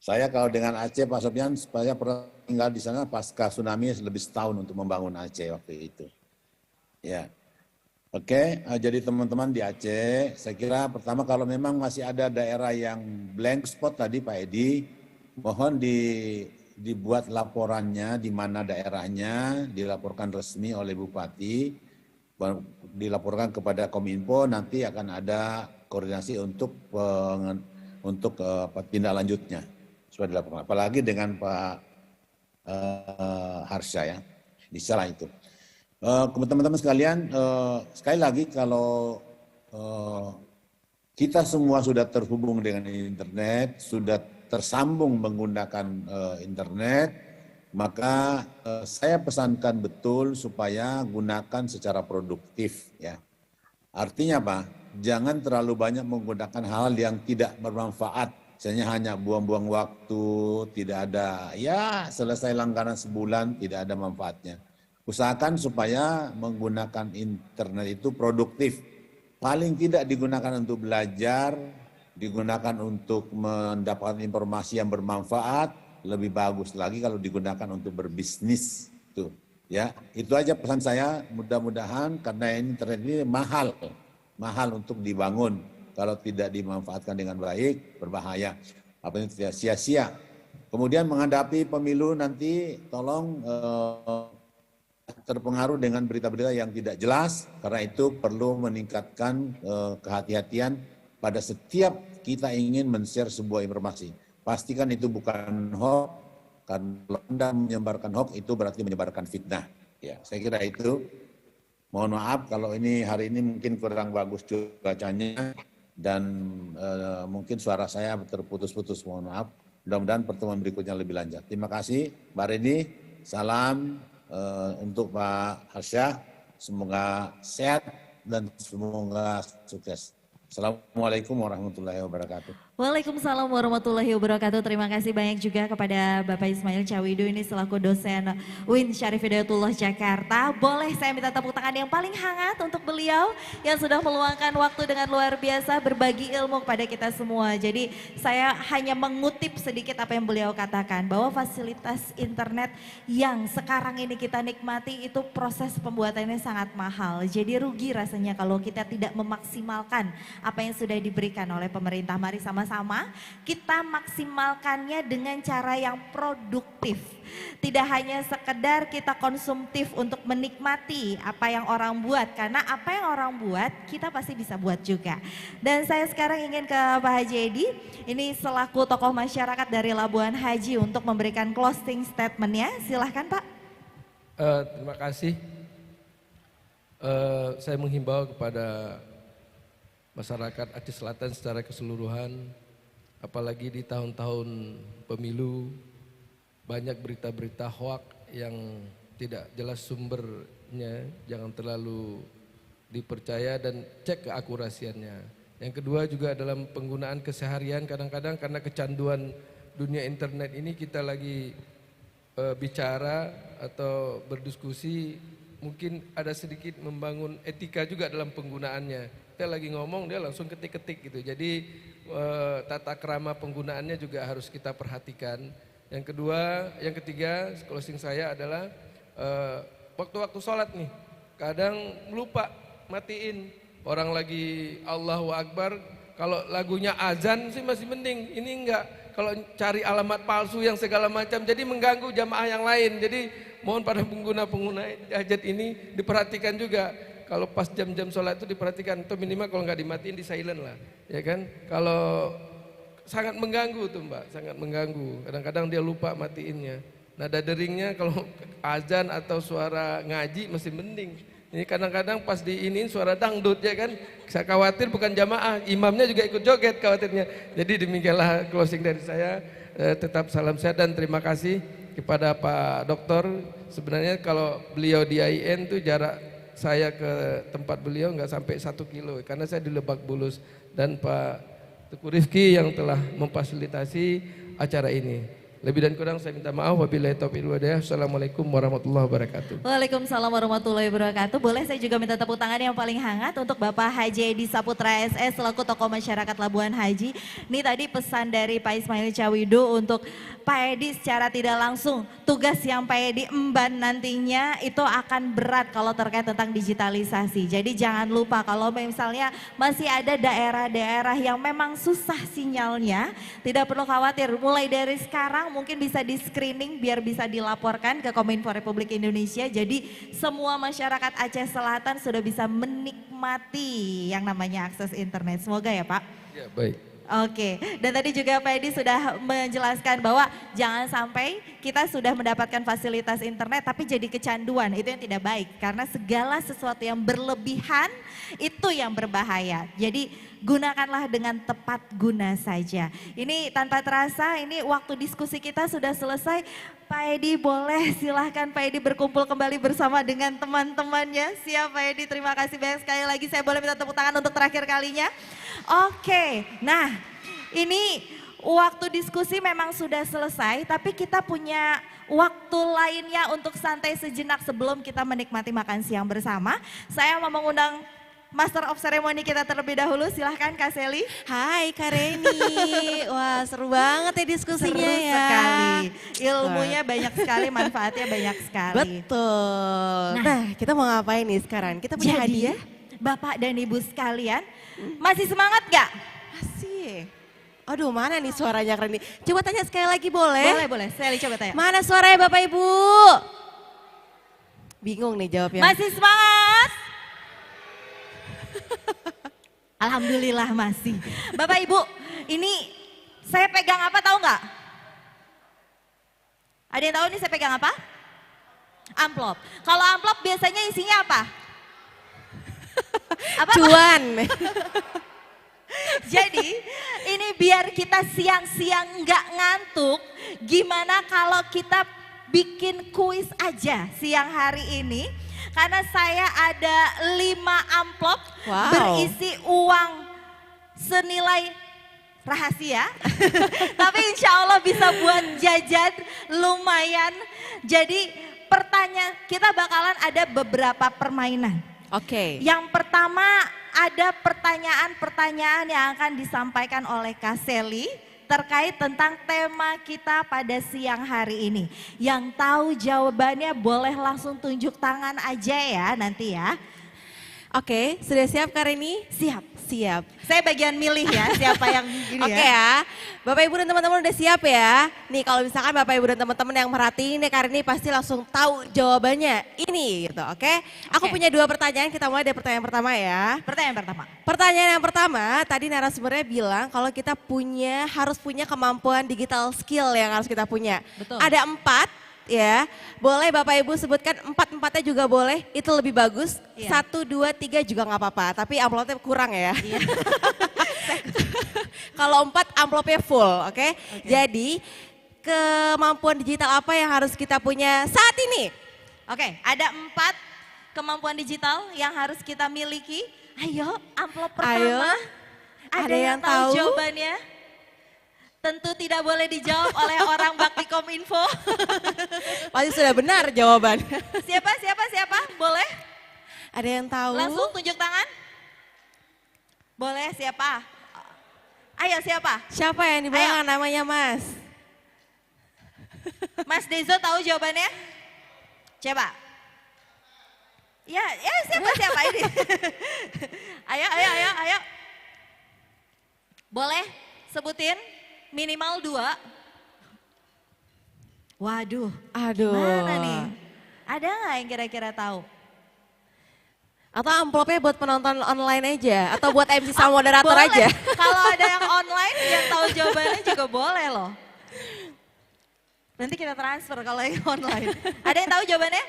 Q: Saya kalau dengan Aceh, Pak Sofyan, saya pernah tinggal di sana pasca tsunami lebih setahun untuk membangun Aceh waktu itu. Ya. Oke, jadi teman-teman di Aceh, saya kira pertama kalau memang masih ada daerah yang blank spot tadi Pak Edi, mohon dibuat laporannya di mana daerahnya, dilaporkan resmi oleh Bupati, dilaporkan kepada Kominfo, nanti akan ada koordinasi untuk tindak lanjutnya. Supaya dilaporkan. Apalagi dengan Pak Harsha ya, di salah itu. Teman-teman sekalian, sekali lagi kalau kita semua sudah terhubung dengan internet, sudah tersambung menggunakan internet, maka saya pesankan betul supaya gunakan secara produktif ya. Artinya apa? Jangan terlalu banyak menggunakan hal yang tidak bermanfaat. Misalnya hanya buang-buang waktu, tidak ada, ya selesai langganan sebulan, tidak ada manfaatnya. Usahakan supaya menggunakan internet itu produktif. Paling tidak digunakan untuk belajar, digunakan untuk mendapatkan informasi yang bermanfaat, lebih bagus lagi kalau digunakan untuk berbisnis. Tuh, ya, itu aja pesan saya. Mudah-mudahan karena internet ini mahal untuk dibangun. Kalau tidak dimanfaatkan dengan baik, berbahaya. Apa itu tidak sia-sia. Kemudian menghadapi pemilu nanti, tolong terpengaruh dengan berita-berita yang tidak jelas, karena itu perlu meningkatkan kehati-hatian pada setiap kita ingin men-share sebuah informasi. Pastikan itu bukan hoax, kalau Anda menyebarkan hoax itu berarti menyebarkan fitnah. Ya, saya kira itu. Mohon maaf kalau ini hari ini mungkin kurang bagus cuacanya dan mungkin suara saya terputus-putus, mohon maaf. Mudah-mudahan pertemuan berikutnya lebih lancar. Terima kasih, Mbak Reni. Salam untuk Pak Harsha, semoga sehat dan semoga sukses. Assalamualaikum warahmatullahi wabarakatuh.
O: Waalaikumsalam warahmatullahi wabarakatuh. Terima kasih banyak juga kepada Bapak Ismail Syawidu ini selaku dosen UIN Syarif Hidayatullah Jakarta. Boleh saya minta tepuk tangan yang paling hangat untuk beliau yang sudah meluangkan waktu dengan luar biasa berbagi ilmu kepada kita semua. Jadi saya hanya mengutip sedikit apa yang beliau katakan, bahwa fasilitas internet yang sekarang ini kita nikmati itu proses pembuatannya sangat mahal. Jadi rugi rasanya kalau kita tidak memaksimalkan apa yang sudah diberikan oleh pemerintah. Mari sama-sama bersama, kita maksimalkannya dengan cara yang produktif. Tidak hanya sekedar kita konsumtif untuk menikmati apa yang orang buat, karena apa yang orang buat kita pasti bisa buat juga. Dan saya sekarang ingin ke Pak Haji Edi, ini selaku tokoh masyarakat dari Labuan Haji untuk memberikan closing statement-nya. Silahkan Pak.
R: Terima kasih. Saya menghimbau kepada masyarakat Aceh Selatan secara keseluruhan, apalagi di tahun-tahun pemilu, banyak berita-berita hoak yang tidak jelas sumbernya, jangan terlalu dipercaya dan cek keakurasiannya. Yang kedua juga dalam penggunaan keseharian, kadang-kadang karena kecanduan dunia internet ini kita lagi bicara atau berdiskusi, mungkin ada sedikit membangun etika juga dalam penggunaannya. Kita lagi ngomong dia langsung ketik-ketik gitu. Jadi tata krama penggunaannya juga harus kita perhatikan. Yang kedua, yang ketiga, closing saya adalah waktu-waktu sholat nih, kadang lupa matiin. Orang lagi Allahu Akbar, kalau lagunya azan sih masih mending. Ini enggak. Kalau cari alamat palsu yang segala macam, jadi mengganggu jamaah yang lain. Jadi mohon para pengguna-pengguna hajat ini diperhatikan juga. Kalau pas jam-jam sholat itu diperhatikan, atau minimal kalau nggak dimatiin di silent lah, ya kan? Kalau sangat mengganggu tuh Mbak, sangat mengganggu. Kadang-kadang dia lupa matiinnya. Nada deringnya kalau azan atau suara ngaji masih mending. Ini kadang-kadang pas diinin suara dangdut ya kan. Saya khawatir bukan jamaah, imamnya juga ikut joget khawatirnya. Jadi demikianlah closing dari saya. Tetap salam sehat dan terima kasih kepada Pak Dokter. Sebenarnya kalau beliau di AIN tuh jarak saya ke tempat beliau nggak sampai 1 kilo karena saya di Lebak Bulus, dan Pak Teguh Rifki yang telah memfasilitasi acara ini. Lebih dan kurang saya minta maaf. Wabillahi taufiq wal hidayah. Assalamualaikum warahmatullahi wabarakatuh.
O: Waalaikumsalam warahmatullahi wabarakatuh. Boleh saya juga minta tepuk tangan yang paling hangat untuk Bapak Haji Edi Saputra SS selaku tokoh masyarakat Labuan Haji. Ini tadi pesan dari Pak Ismail Cawido untuk Pak Edi secara tidak langsung. Tugas yang Pak Edi emban nantinya itu akan berat kalau terkait tentang digitalisasi. Jadi jangan lupa kalau misalnya masih ada daerah-daerah yang memang susah sinyalnya, tidak perlu khawatir. Mulai dari sekarang mungkin bisa di screening biar bisa dilaporkan ke Kominfo Republik Indonesia. Jadi semua masyarakat Aceh Selatan sudah bisa menikmati yang namanya akses internet. Semoga ya Pak.
R: Ya baik.
O: Oke, dan tadi juga Pak Edi sudah menjelaskan bahwa jangan sampai kita sudah mendapatkan fasilitas internet tapi jadi kecanduan, itu yang tidak baik. Karena segala sesuatu yang berlebihan itu yang berbahaya. Jadi gunakanlah dengan tepat guna saja. Ini tanpa terasa, ini waktu diskusi kita sudah selesai. Pak Edi boleh silahkan Pak Edi berkumpul kembali bersama dengan teman-temannya. Siap Pak Edi, terima kasih banyak sekali lagi. Saya boleh minta tepuk tangan untuk terakhir kalinya. Oke, nah ini waktu diskusi memang sudah selesai, tapi kita punya waktu lainnya untuk santai sejenak sebelum kita menikmati makan siang bersama. Saya mau mengundang Master of Ceremony kita terlebih dahulu, silahkan Kak Seli.
M: Hai Kak Reni, wah seru banget ya diskusinya
O: seru
M: ya.
O: Sekali, ilmunya banyak sekali, manfaatnya banyak sekali.
M: Betul. Nah kita mau ngapain nih sekarang? Kita punya hadiah.
O: Bapak dan Ibu sekalian, masih semangat gak?
M: Masih. Aduh mana nih suaranya Kak Reni? Coba tanya sekali lagi boleh?
O: Boleh, boleh. Seli coba tanya.
M: Mana suaranya Bapak Ibu? Bingung nih jawabnya.
O: Masih semangat? Alhamdulillah masih. Bapak Ibu, ini saya pegang apa tahu nggak? Ada yang tahu nih saya pegang apa? Amplop. Kalau amplop biasanya isinya apa? Apa?
M: Cuan.
O: Jadi ini biar kita siang-siang nggak ngantuk, gimana kalau kita bikin kuis aja siang hari ini? Karena saya ada 5 amplop berisi uang senilai rahasia. Tapi insya Allah bisa buat jajan lumayan. Jadi pertanyaan, kita bakalan ada beberapa permainan.
M: Oke.
O: Yang pertama ada pertanyaan-pertanyaan yang akan disampaikan oleh Kak Seli terkait tentang tema kita pada siang hari ini. Yang tahu jawabannya boleh langsung tunjuk tangan aja ya nanti ya.
M: Oke, sudah siap Kak Reni?
O: Siap.
M: Siap.
O: Saya bagian milih ya, siapa yang gini
M: Oke ya. Bapak Ibu dan teman-teman udah siap ya? Nih kalau misalkan Bapak Ibu dan teman-teman yang merhatiin nih kali ini pasti langsung tahu jawabannya ini gitu, oke? Aku punya 2 pertanyaan, kita mulai dari pertanyaan pertama ya.
O: Pertanyaan pertama.
M: Pertanyaan yang pertama, tadi narasumbernya bilang kalau kita harus punya kemampuan digital skill yang harus kita punya.
O: Betul.
M: Ada 4 ya, boleh Bapak Ibu sebutkan 4-4-nya juga boleh, itu lebih bagus. 1, 2, 3 juga nggak apa-apa, tapi amplopnya kurang ya. Kalau 4 amplopnya full, oke? Jadi kemampuan digital apa yang harus kita punya saat ini?
O: Oke, ada 4 kemampuan digital yang harus kita miliki. Ayo, amplop pertama.
M: Ayo,
O: Ada yang tahu jawabannya? Tentu tidak boleh dijawab oleh orang Bakti Kominfo.
M: Pasti sudah benar jawabannya.
O: Siapa? Boleh?
M: Ada yang tahu?
O: Langsung tunjuk tangan. Boleh, siapa? Ayo, siapa?
M: Siapa yang di belakang namanya Mas?
O: Mas Dezo tahu jawabannya? Coba. Ya siapa ini? Ayo. Boleh sebutin minimal 2. Waduh.
M: Aduh.
O: Mana nih? Ada nggak yang kira-kira tahu?
M: Atau amplopnya buat penonton online aja? Atau buat MC sama moderator
O: Boleh.
M: aja?
O: Kalau ada yang online yang tahu jawabannya juga boleh loh. Nanti kita transfer kalau yang online. Ada yang tahu jawabannya?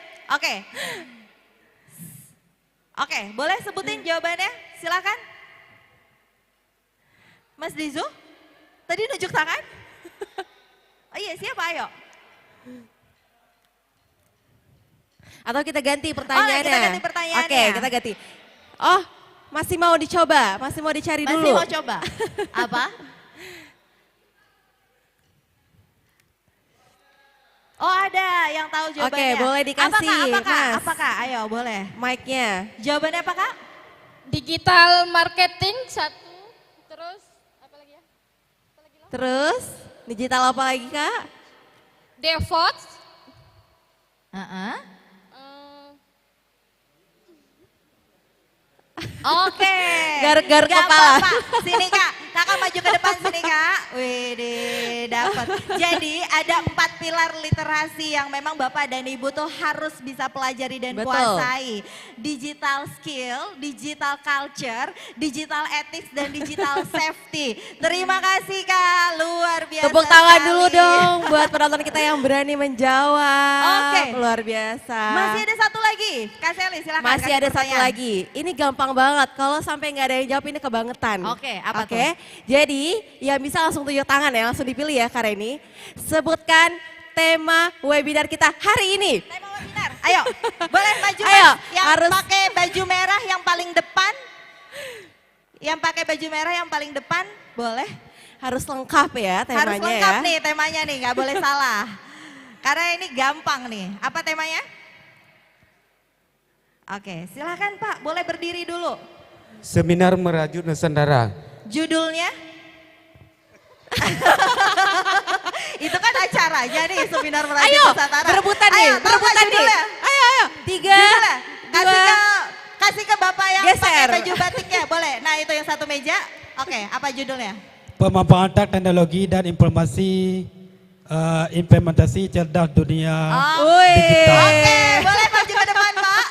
O: Oke, boleh sebutin jawabannya? Silakan. Mas Dizu? Tadi nunjuk tangan? Oh iya, siapa? Ayo.
M: Atau kita ganti pertanyaannya?
O: Kita ganti pertanyaannya.
M: Oke, kita ganti. Oh, masih mau dicoba? Masih mau dicari dulu?
O: Masih mau coba? Apa? Oh ada yang tahu jawabannya.
M: Oke, boleh dikasih, Mas.
O: Apakah? Ayo, boleh.
M: Mic-nya.
O: Jawabannya apa, Kak?
C: Digital marketing 1, terus apa lagi ya?
M: Terus, digital apa lagi, Kak?
C: DevOps.
O: Oke.
M: Garuk-garuk
O: Gak
M: kepala.
O: apa-apa. Sini Kak, Kakak maju ke depan sini Kak. Wih, dapat. Jadi ada 4 pilar literasi yang memang Bapak dan Ibu tuh harus bisa pelajari dan kuasai. Digital skill, digital culture, digital ethics, dan digital safety. Terima kasih Kak, luar biasa.
M: Tepuk tangan
O: sekali.
M: dulu dong buat penonton kita yang berani menjawab.
O: Oke.
M: Luar biasa.
O: Masih ada satu lagi, Kak Sally silakan.
M: Masih
O: kasih
M: ada satu
O: pertanyaan.
M: lagi. Ini gampang banget. Kalau sampai nggak ada yang jawab ini kebangetan.
O: Oke, apa tuh?
M: Jadi yang bisa langsung tunjuk tangan ya, langsung dipilih ya Kak Reni. Sebutkan tema webinar kita hari ini.
O: Tema webinar. Ayo, boleh maju
M: Ayo,
O: Mas. Yang pakai baju merah yang paling depan. Yang pakai baju merah yang paling depan, boleh.
M: Harus lengkap ya temanya.
O: Harus lengkap nih temanya nih, nggak boleh salah. Karena ini gampang nih. Apa temanya? Oke, silakan Pak, boleh berdiri dulu.
V: Seminar Merajut Nusantara.
O: Judulnya? Itu kan acaranya nih, Seminar Merajut Nusantara.
M: Berebutan nih,
O: Ayo,
M: berebutan nih.
O: judulnya?
M: Ayo. 3,
O: Judulnya. Kasih ke Bapak yang
M: Geser.
O: pakai baju batiknya, boleh. Nah itu yang satu meja. Oke, apa judulnya?
S: Pemanfaatan teknologi dan implementasi cerdas dunia digital.
O: Oke, boleh maju ke depan Pak.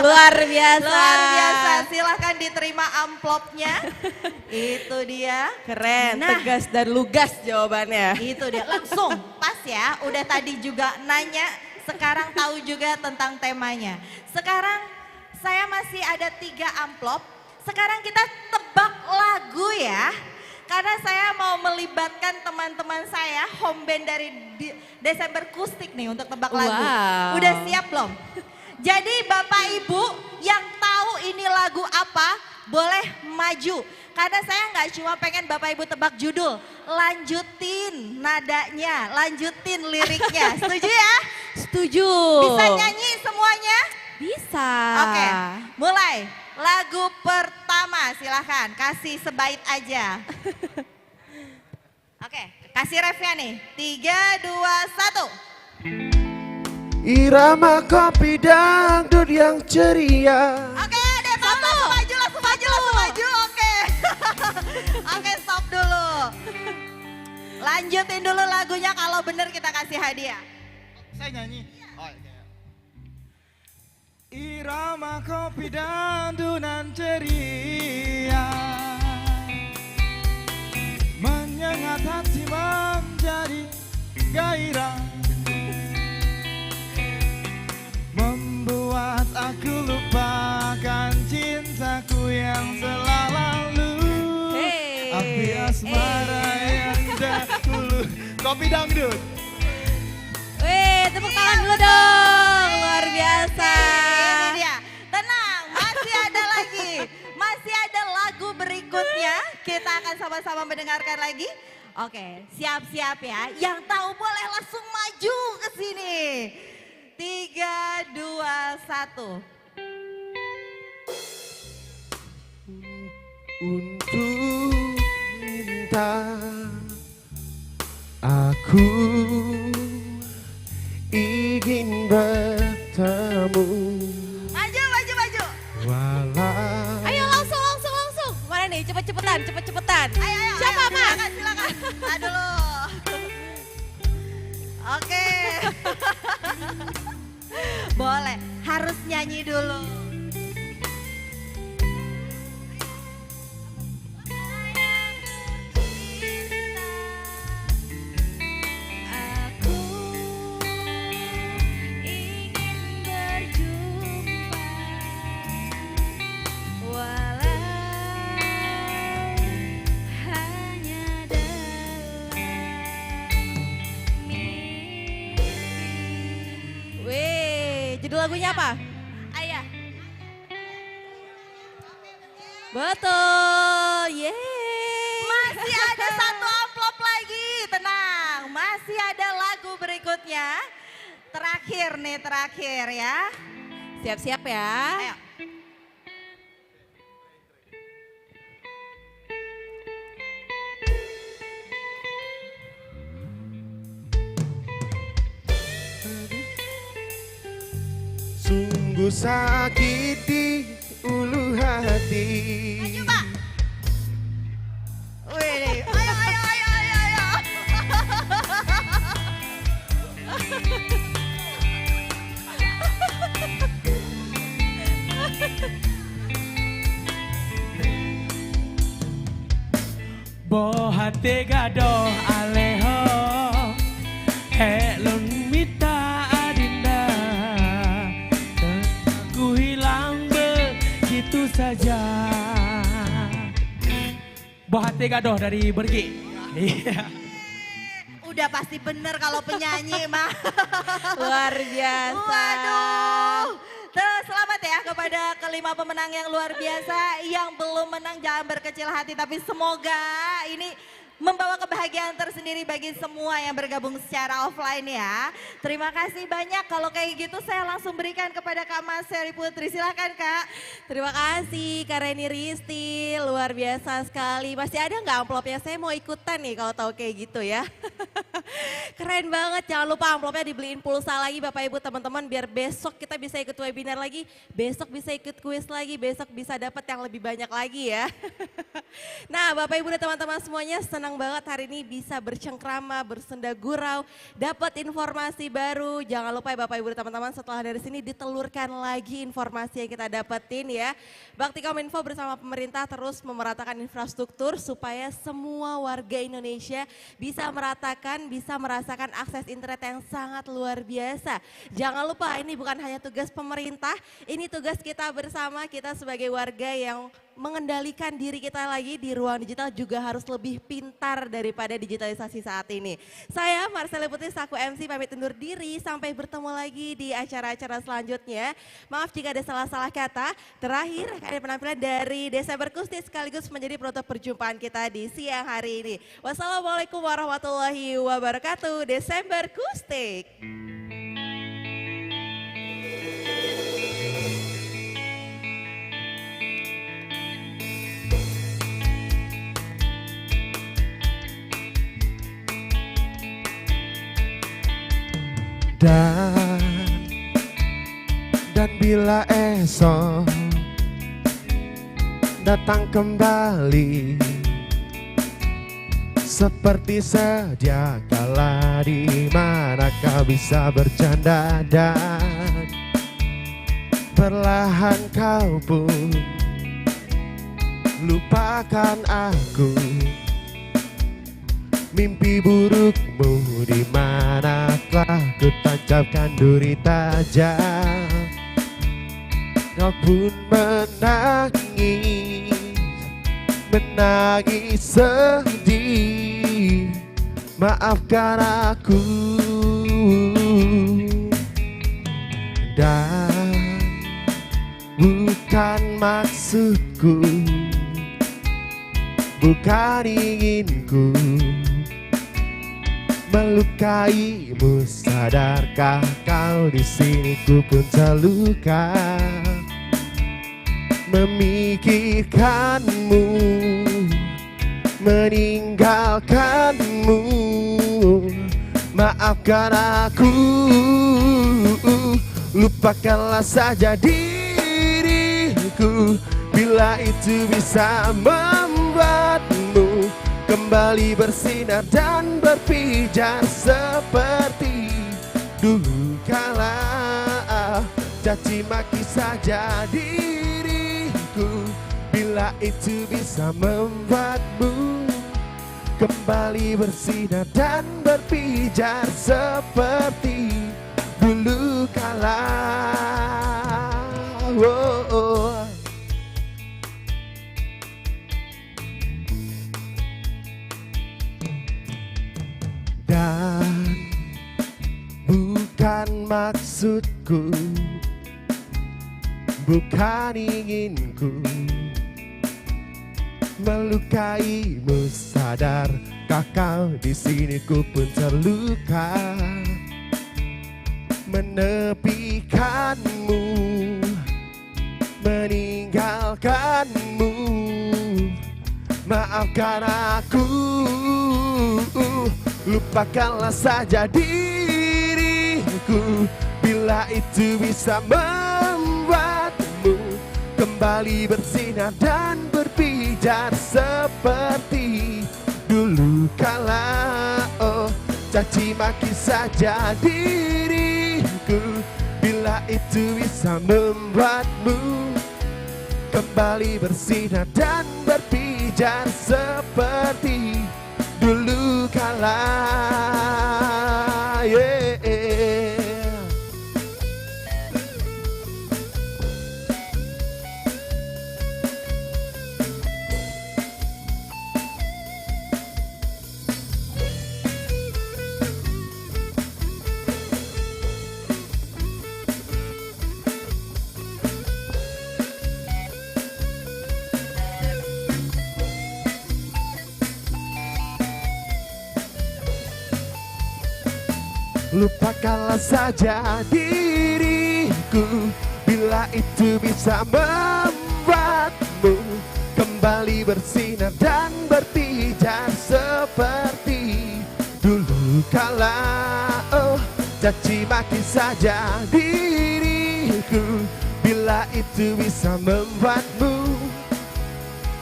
M: Luar biasa.
O: Luar biasa, silahkan diterima amplopnya. Itu dia.
M: Keren,
O: Nah.
M: tegas dan lugas jawabannya.
O: Itu dia, langsung pas ya. Udah tadi juga nanya, sekarang tahu juga tentang temanya. Sekarang saya masih ada 3 amplop. Sekarang kita tebak lagu ya. Karena saya mau melibatkan teman-teman saya, home band dari Desember Kustik nih untuk tebak lagu.
M: Wow.
O: Udah siap belum? Jadi Bapak Ibu yang tahu ini lagu apa, boleh maju. Karena saya nggak cuma pengen Bapak Ibu tebak judul, lanjutin nadanya, lanjutin liriknya. Setuju ya?
M: Setuju.
O: Bisa nyanyi semuanya?
M: Bisa.
O: Oke, mulai. Lagu pertama, silahkan kasih sebait aja. Oke, kasih refnya nih. 3, 2, 1.
L: Irama kopi dangdut yang ceria.
O: Oke, ada langsung maju. lanjutin dulu lagunya, kalau bener kita kasih hadiah.
L: Saya nyanyi. Oh, irama kopi dan dunan ceria menyengat hati menjadi gairah, membuat aku lupakan cintaku yang telah lalu. Api asmara yang dahulu. Kopi dangdut.
O: Wih, tepuk tangan dulu dong, luar biasa. Ini dia, tenang, masih ada lagi. Masih ada lagu berikutnya, kita akan sama-sama mendengarkan lagi. Oke, siap-siap ya. Yang tahu boleh langsung maju ke sini. 3, 2, 1.
L: Untuk minta aku ingin bertemu.
O: Maju, maju, maju.
L: Walau
O: Ayo langsung. Mana nih, cepet-cepetan. Ayo. Siapa, Mas? Silakan. Dulu. Oke. Boleh, harus nyanyi dulu. Judul lagunya apa? Ayah. Betul, yeay. Masih ada satu amplop lagi, tenang. Masih ada lagu berikutnya. Terakhir ya. Siap-siap ya. Ayo.
L: sungguh sakit di ulu hati.
O: Maju, Pak. Wih, ayo.
L: Bo hati gadoh aleho helon mita adinda, ku hilang begitu saja. Bo hati gadoh dari Bergi. Iya.
O: Udah pasti bener kalau penyanyi mah. Luar biasa. Waduh. Selamat ya kepada kelima pemenang yang luar biasa. Yang belum menang jangan berkecil hati, tapi semoga ini membawa kebahagiaan tersendiri bagi semua yang bergabung secara offline ya. Terima kasih banyak, kalau kayak gitu saya langsung berikan kepada Kak Maseri Putri. Silakan Kak. Terima kasih Kak Reni Risti, luar biasa sekali. Masih ada nggak amplopnya? Saya mau ikutan nih kalau tahu kayak gitu ya. Keren banget, jangan lupa amplopnya dibeliin pulsa lagi Bapak Ibu teman-teman, biar besok kita bisa ikut webinar lagi, besok bisa ikut kuis lagi, besok bisa dapat yang lebih banyak lagi ya. Nah Bapak Ibu dan teman-teman semuanya, senang banget hari ini bisa bercengkrama, bersenda gurau, dapat informasi baru. Jangan lupa ya Bapak Ibu dan teman-teman, setelah dari sini ditelurkan lagi informasi yang kita dapetin ya. Bakti Kominfo bersama pemerintah terus memeratakan infrastruktur supaya semua warga Indonesia bisa meratakan, bisa merasakan akses internet yang sangat luar biasa. Jangan lupa ini bukan hanya tugas pemerintah, ini tugas kita bersama, kita sebagai warga yang mengendalikan diri kita lagi di ruang digital juga harus lebih pintar daripada digitalisasi saat ini. Saya Marcella Putri selaku MC pamit undur diri, sampai bertemu lagi di acara-acara selanjutnya. Maaf jika ada salah-salah kata. Terakhir ada penampilan dari Desember Kustik sekaligus menjadi penutup perjumpaan kita di siang hari ini. Wassalamualaikum warahmatullahi wabarakatuh. Desember Kustik.
L: Dan bila esok datang kembali,
D: Seperti sedia kala di mana kau bisa bercanda dan perlahan kau pun lupakan aku. Mimpi burukmu di mana telah kutancapkan duri tajam. Kau pun menangis sedih. Maafkan aku dan bukan maksudku, bukan inginku melukaimu. Sadarkah kau di sini ku pun terluka memikirkanmu, meninggalkanmu. Maafkan aku, lupakanlah saja diriku bila itu bisa membuatmu kembali bersinar dan berpijar seperti dulu kala. Caci maki saja diriku bila itu bisa membuatmu kembali bersinar dan berpijar seperti dulu kala. Dan bukan maksudku, bukan inginku melukaimu. Sadarkah kau di sini ku pun terluka menepikanmu, meninggalkanmu. Maafkan aku, lupakanlah saja diriku bila itu bisa membuatmu kembali bersinar dan berpijar seperti dulu kala. Oh, caci maki saja diriku bila itu bisa membuatmu kembali bersinar dan berpijar seperti dulu kala. Lupakanlah saja diriku bila itu bisa membuatmu kembali bersinar dan berpijar seperti dulu kala. Oh, caci maki saja diriku bila itu bisa membuatmu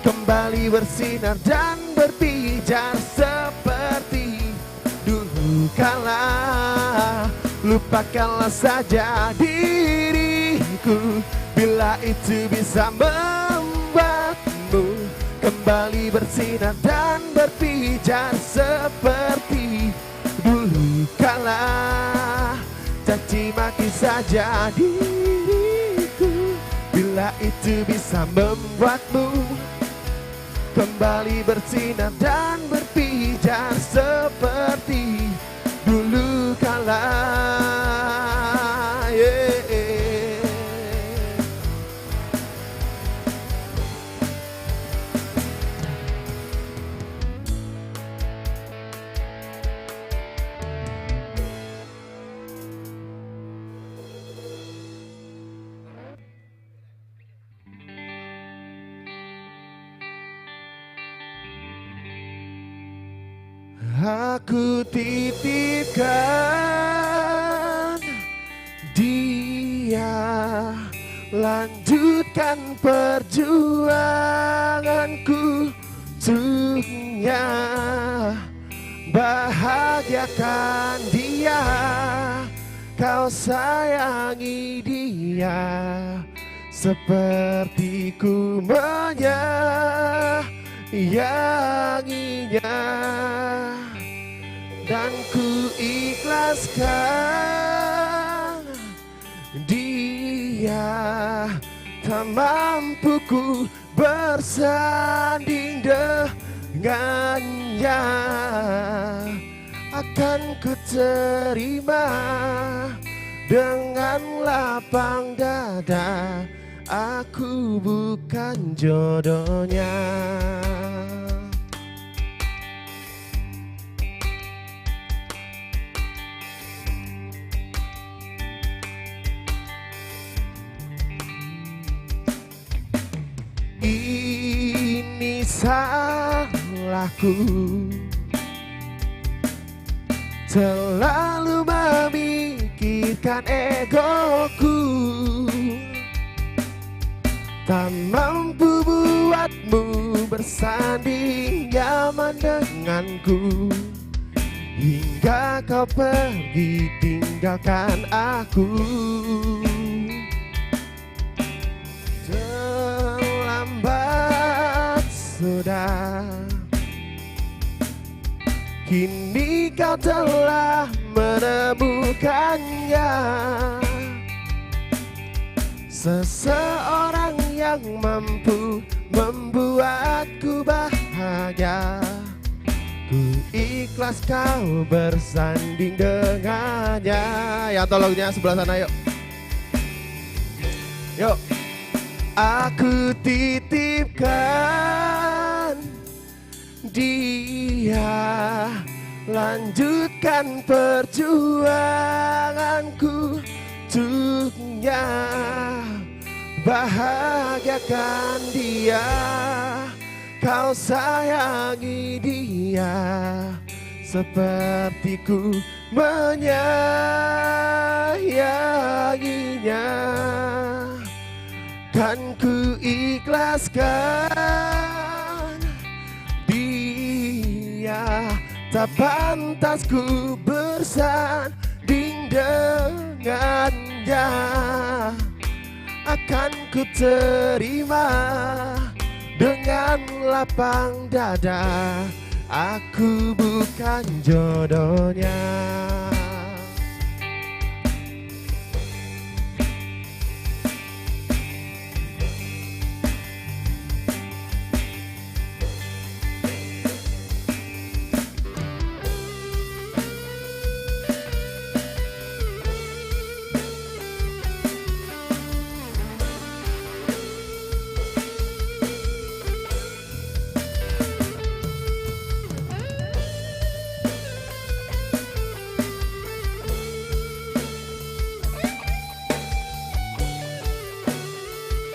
D: kembali bersinar dan berpijar seperti dulu kala. Lupakanlah saja diriku bila itu bisa membuatmu kembali bersinar dan berpijar seperti dulu kala. Caci maki saja diriku bila itu bisa membuatmu kembali bersinar dan berpijar seperti dulu kala. Aku titipkan dia, lanjutkan perjuanganku untuknya. bahagiakan dia, kau sayangi dia, seperti ku menyayanginya, dan ku ikhlaskan dia. Tak mampu ku bersanding dengannya, akan ku terima dengan lapang dada. Aku bukan jodohnya. Ini salahku, terlalu memikirkan egoku, tak mampu buatmu bersanding nyaman denganku, hingga kau pergi tinggalkan aku. Terlambat sudah, kini kau telah menemukannya, seseorang yang mampu membuatku bahagia. Ku ikhlas kau bersanding dengannya. Yang tolongnya sebelah sana yuk. Yuk. Aku titipkan dia, lanjutkan perjuanganku untuknya, bahagiakan dia, kau sayangi dia, seperti ku menyayanginya. Kan ku ikhlaskan dia, tak pantas ku bersanding dengannya. Akan ku terima dengan lapang dada, aku bukan jodohnya.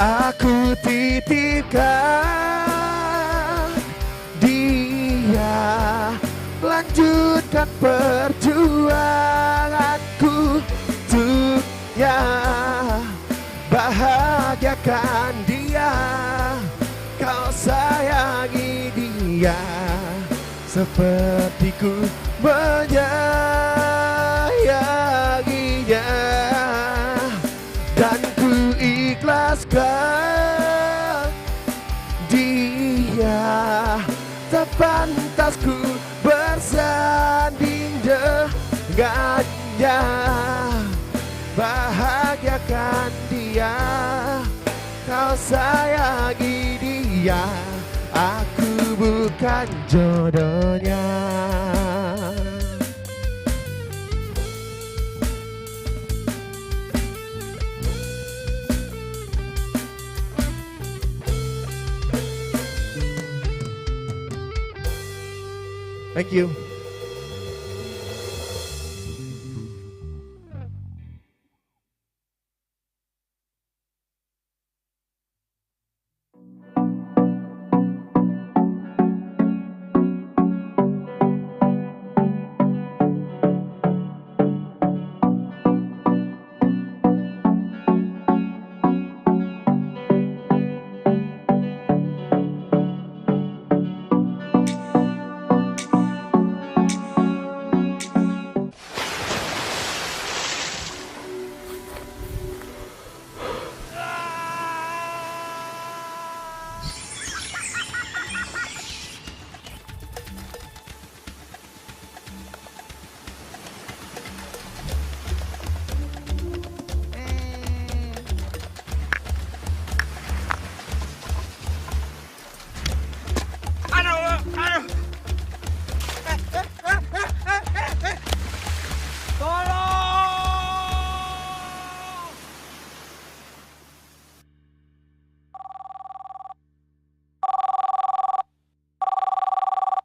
D: Aku titipkan dia, lanjutkan perjuanganku untuknya, bahagiakan dia, kau sayangi dia, seperti ku menyayanginya. Dan ku ikhlaskan dia, tak pantas ku bersanding dengannya, bahagiakan dia, kau sayangi dia, aku bukan jodohnya. Thank you.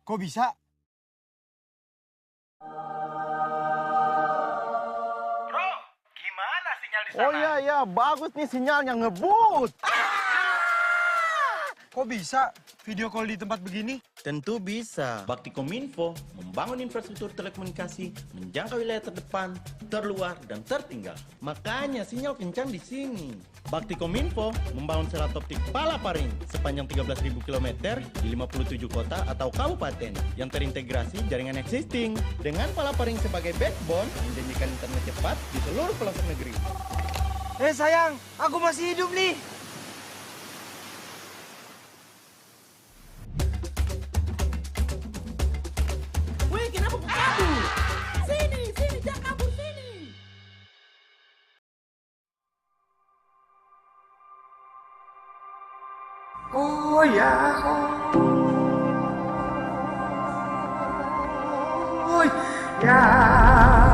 E: Kok bisa?
F: Bro, gimana sinyal di sana?
E: Oh iya, bagus nih sinyalnya ngebut. Kok bisa video call di tempat begini?
F: Tentu bisa. Bakti Kominfo membangun infrastruktur telekomunikasi menjangkau wilayah terdepan, terluar, dan tertinggal. Makanya sinyal kencang di sini. Bakti Kominfo membangun selat optik Palaparing sepanjang 13.000 km di 57 kota atau kabupaten yang terintegrasi jaringan existing. Dengan Palaparing sebagai backbone, menjanjikan internet cepat di seluruh pelosok negeri.
E: Sayang, aku masih hidup nih.
F: Weh, kenapa kau kabur? Sini, jangan kabur sini.
E: Oh ya, oh ya.